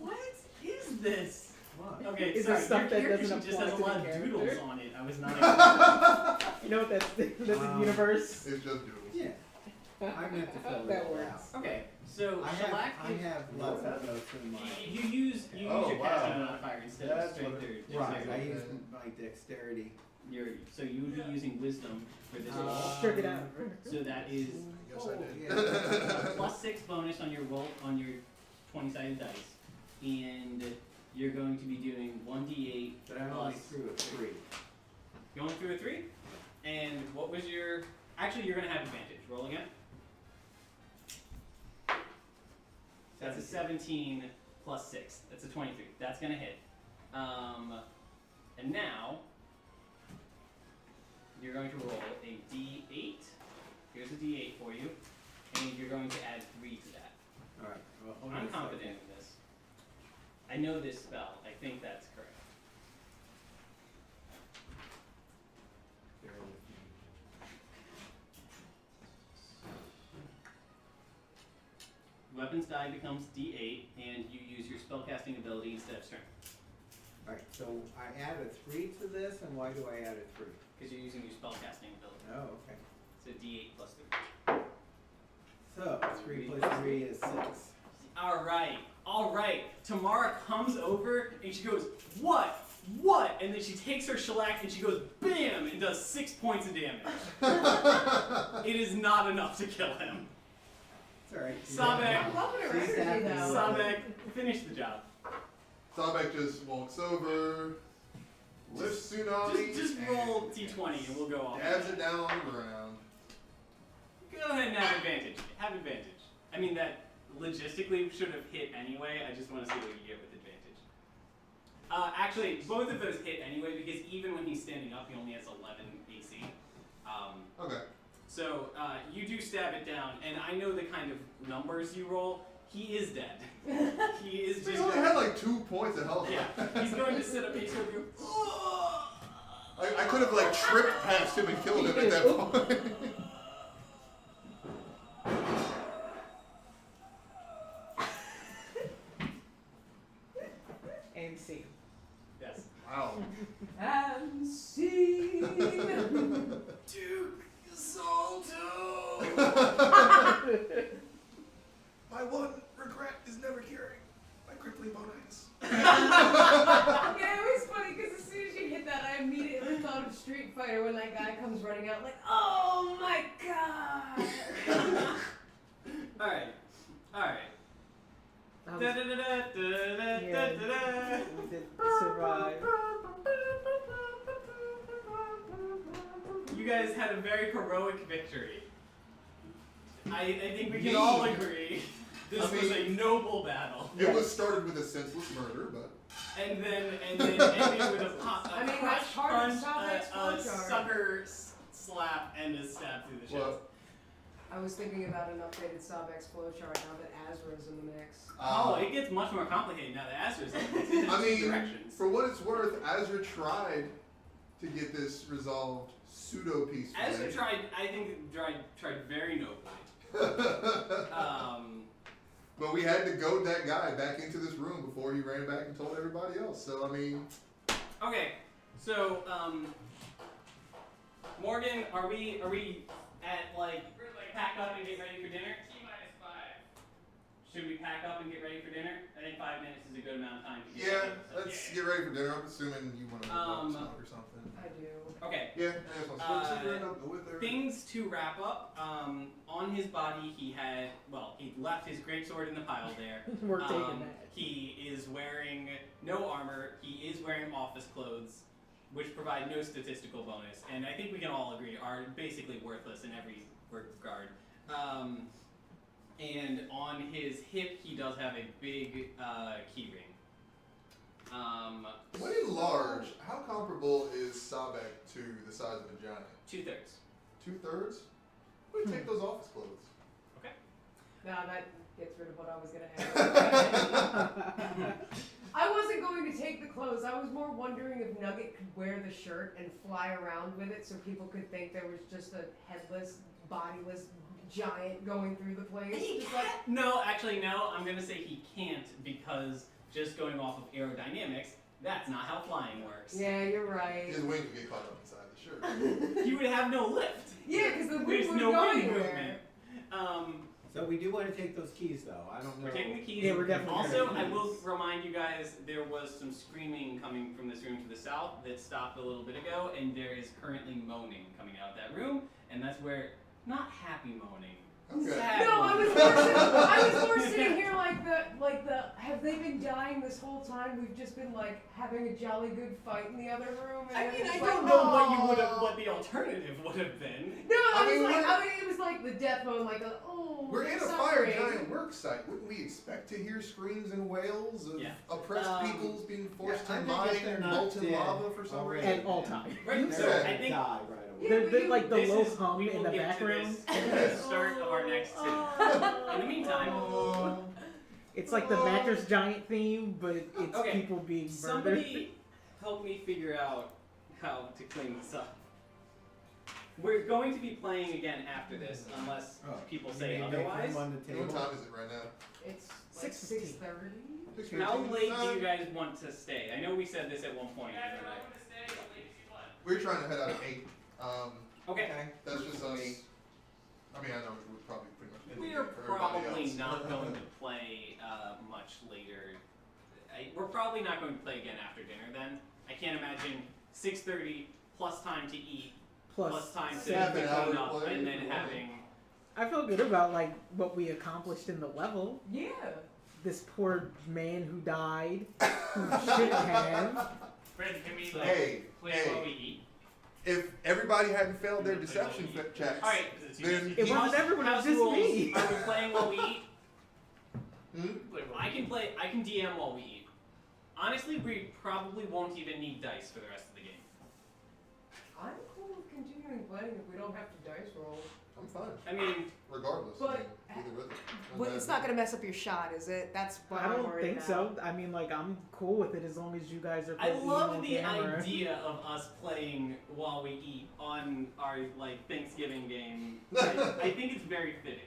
What is this? What? Okay, Is sorry. there stuff your that character doesn't sheet just apply has a to lot the of character? doodles on it. I was not. You know what that's the universe. It's just doodles. Yeah. I meant to fill That it all works. out. Okay, so I have lots of notes in my. You use Oh, your wow. casting modifier instead of That's strength what or it- Right, I dexterity. use my dexterity. So you would be using wisdom for this roll. Check it out. So that is I guess I did. Yeah. a +6 bonus on your roll on your 20-sided dice, and you're going to be doing 1d8 But I only plus. threw a 3. You only threw a 3, and what was your? Actually, you're gonna have advantage. Roll again. That's a 17 plus 6. That's a 23. That's gonna hit. And now you're going to roll a d8. Here's a d8 for you, and you're going to add 3 to that. Alright, well, hold on I'm a second. confident in this. I know this spell. I think that's correct. Bear with me. Weapons die becomes d8, and you use your spellcasting ability instead of strength. Alright, so I add a 3 to this, and why do I add a 3? Because you're using your spellcasting ability. Oh, okay. It's a d8 plus 3. So, 3 plus 3 is 6. Alright. Tamara comes over and she goes, what? What? And then she takes her shellac and she goes, BAM! And does 6 points of damage. It is not enough to kill him. It's alright. Sabek. I'm loving her She's energy happy. though. Sabek, finish the job. Sabek just walks over, lifts Tsunami, Just roll d20 and we'll go off. dabs it down on the ground. Go ahead and have advantage. Have advantage. I mean, that logistically should have hit anyway. I just want to see what you get with advantage. Actually, both of those hit anyway because even when he's standing up, he only has 11 AC. Okay. So you do stab it down, and I know the kind of numbers you roll. He is dead. He is He just. only had like 2 points of health. Yeah, he's going to sit up. He's going to go. I could have like tripped past him and killed him at that point. And see. Yes. Wow. And see. Duke Salto. My one regret is never curing my crippling bonitis. Yeah, it was funny because as soon as you hit that, I immediately thought of Street Fighter when that guy comes running out like, oh my god. All right. I was- Da da da da da da da da. We did survive. You guys had a very heroic victory. I think we can all agree this I was a mean- noble battle. It was started with a senseless murder, but And then ended with a pop, a I mean, crush that's part of punch, Sabek's a flowchart. sucker slap, and a stab through the chest. well, I was thinking about an updated Sabek's flowchart now that Azra's in the mix. Oh, it gets much more complicated now that Astra's in it. It's in I two mean, directions. for what it's worth, Azra tried to get this resolved pseudo peacefully. Astra tried very nobly. But we had to goad that guy back into this room before he ran back and told everybody else. So I mean, Okay, so Morgan, are we at like pack up and get ready for dinner? T-5. Should we pack up and get ready for dinner? I think 5 minutes is a good amount of time to get yeah, ready. So, let's get ready for dinner. I'm assuming you want to move up or something. I do. Okay. Yeah, I guess I'll switch it up with her. Things to wrap up. On his body, he left his greatsword in the pile there. We're taking that. He is wearing no armor. He is wearing office clothes. which provide no statistical bonus, and I think we can all agree are basically worthless in every regard. And on his hip, he does have a big key ring. When in large, how comparable is Sabek to the size of a giant? 2/3. 2/3? I'm gonna take those office clothes. Nah, that gets rid of what I was gonna ask. I wasn't going to take the clothes. I was more wondering if Nugget could wear the shirt and fly around with it so people could think there was just a headless, bodiless giant going through the place. Just like, No, actually, no. I'm gonna say he can't because just going off of aerodynamics, that's not how flying works. yeah, you're right. His wings would get caught up inside the shirt. He would have no lift. Yeah, because the There's wind no would go wind anywhere. movement. So we do want to take those keys, though. I don't know. We're taking the keys. Yeah, we're definitely Also, taking I the will keys. remind you guys there was some screaming coming from this room to the south that stopped a little bit ago, and there is currently moaning coming out of that room, and that's where not happy moaning. Okay. Sad No, I moaning. was more sitting here like the have they been dying this whole time? We've just been like having a jolly good fight in the other room. And I then mean, it's I like, don't know "Aw." what the alternative would have been. No, I mean, it was like the death moan, like We're in a fire giant work site. Wouldn't we expect to hear screams and wails of Yeah. oppressed peoples being forced Yeah, I to think if they're mine not molten dead lava for some already, reason? At all times. Right, They're so gonna I think die right away. They're like the this low is- hum we in will the get to background. this at the start of our next scene. In the meantime, It's like the mattress giant theme, but it's Okay, people being murdered. somebody help me figure out how to clean this up. We're going to be playing again after this, unless Oh, people you say mean make otherwise. them on the What table? time is it right now? It's like 6:15. 6:30. How late do you guys want to stay? I know we said this at one point. in the night. We're trying to head out at 8. Okay. That's just us. I mean, I know we're probably pretty much ending We are it for everybody probably else. not going to play much later. We're probably not going to play again after dinner then. I can't imagine 6:30 plus time to eat, plus time to Half an hour clean up, play. and then having... I feel good about like what we accomplished in the level. Yeah. This poor man who died, who shouldn't have. Fred, can we Hey, play hey. while we eat? If everybody hadn't failed their deception checks, Alright, then It wasn't everyone, it was house just rules. me. Are we playing while we eat? Play while I we can eat. play. I can DM while we eat. Honestly, we probably won't even need dice for the rest of the game. I'm cool with continuing playing if we don't have to dice roll. I'm fine. I mean, Regardless. But- either with it. Well, it's not gonna mess up your shot, is it? That's what I I'm don't worried think about. so. I mean, like, I'm cool with it as long as you guys are. I eating love on the camera. idea of us playing while we eat on our like Thanksgiving game. I think it's very fitting.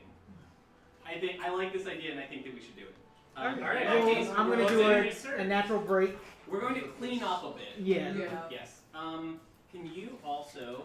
I like this idea, and I think that we should do it. Alright, Alright, in well, that case, I'm we're gonna do going a natural break. We're going to clean up a bit. Yeah. Yeah. Yes. Can you also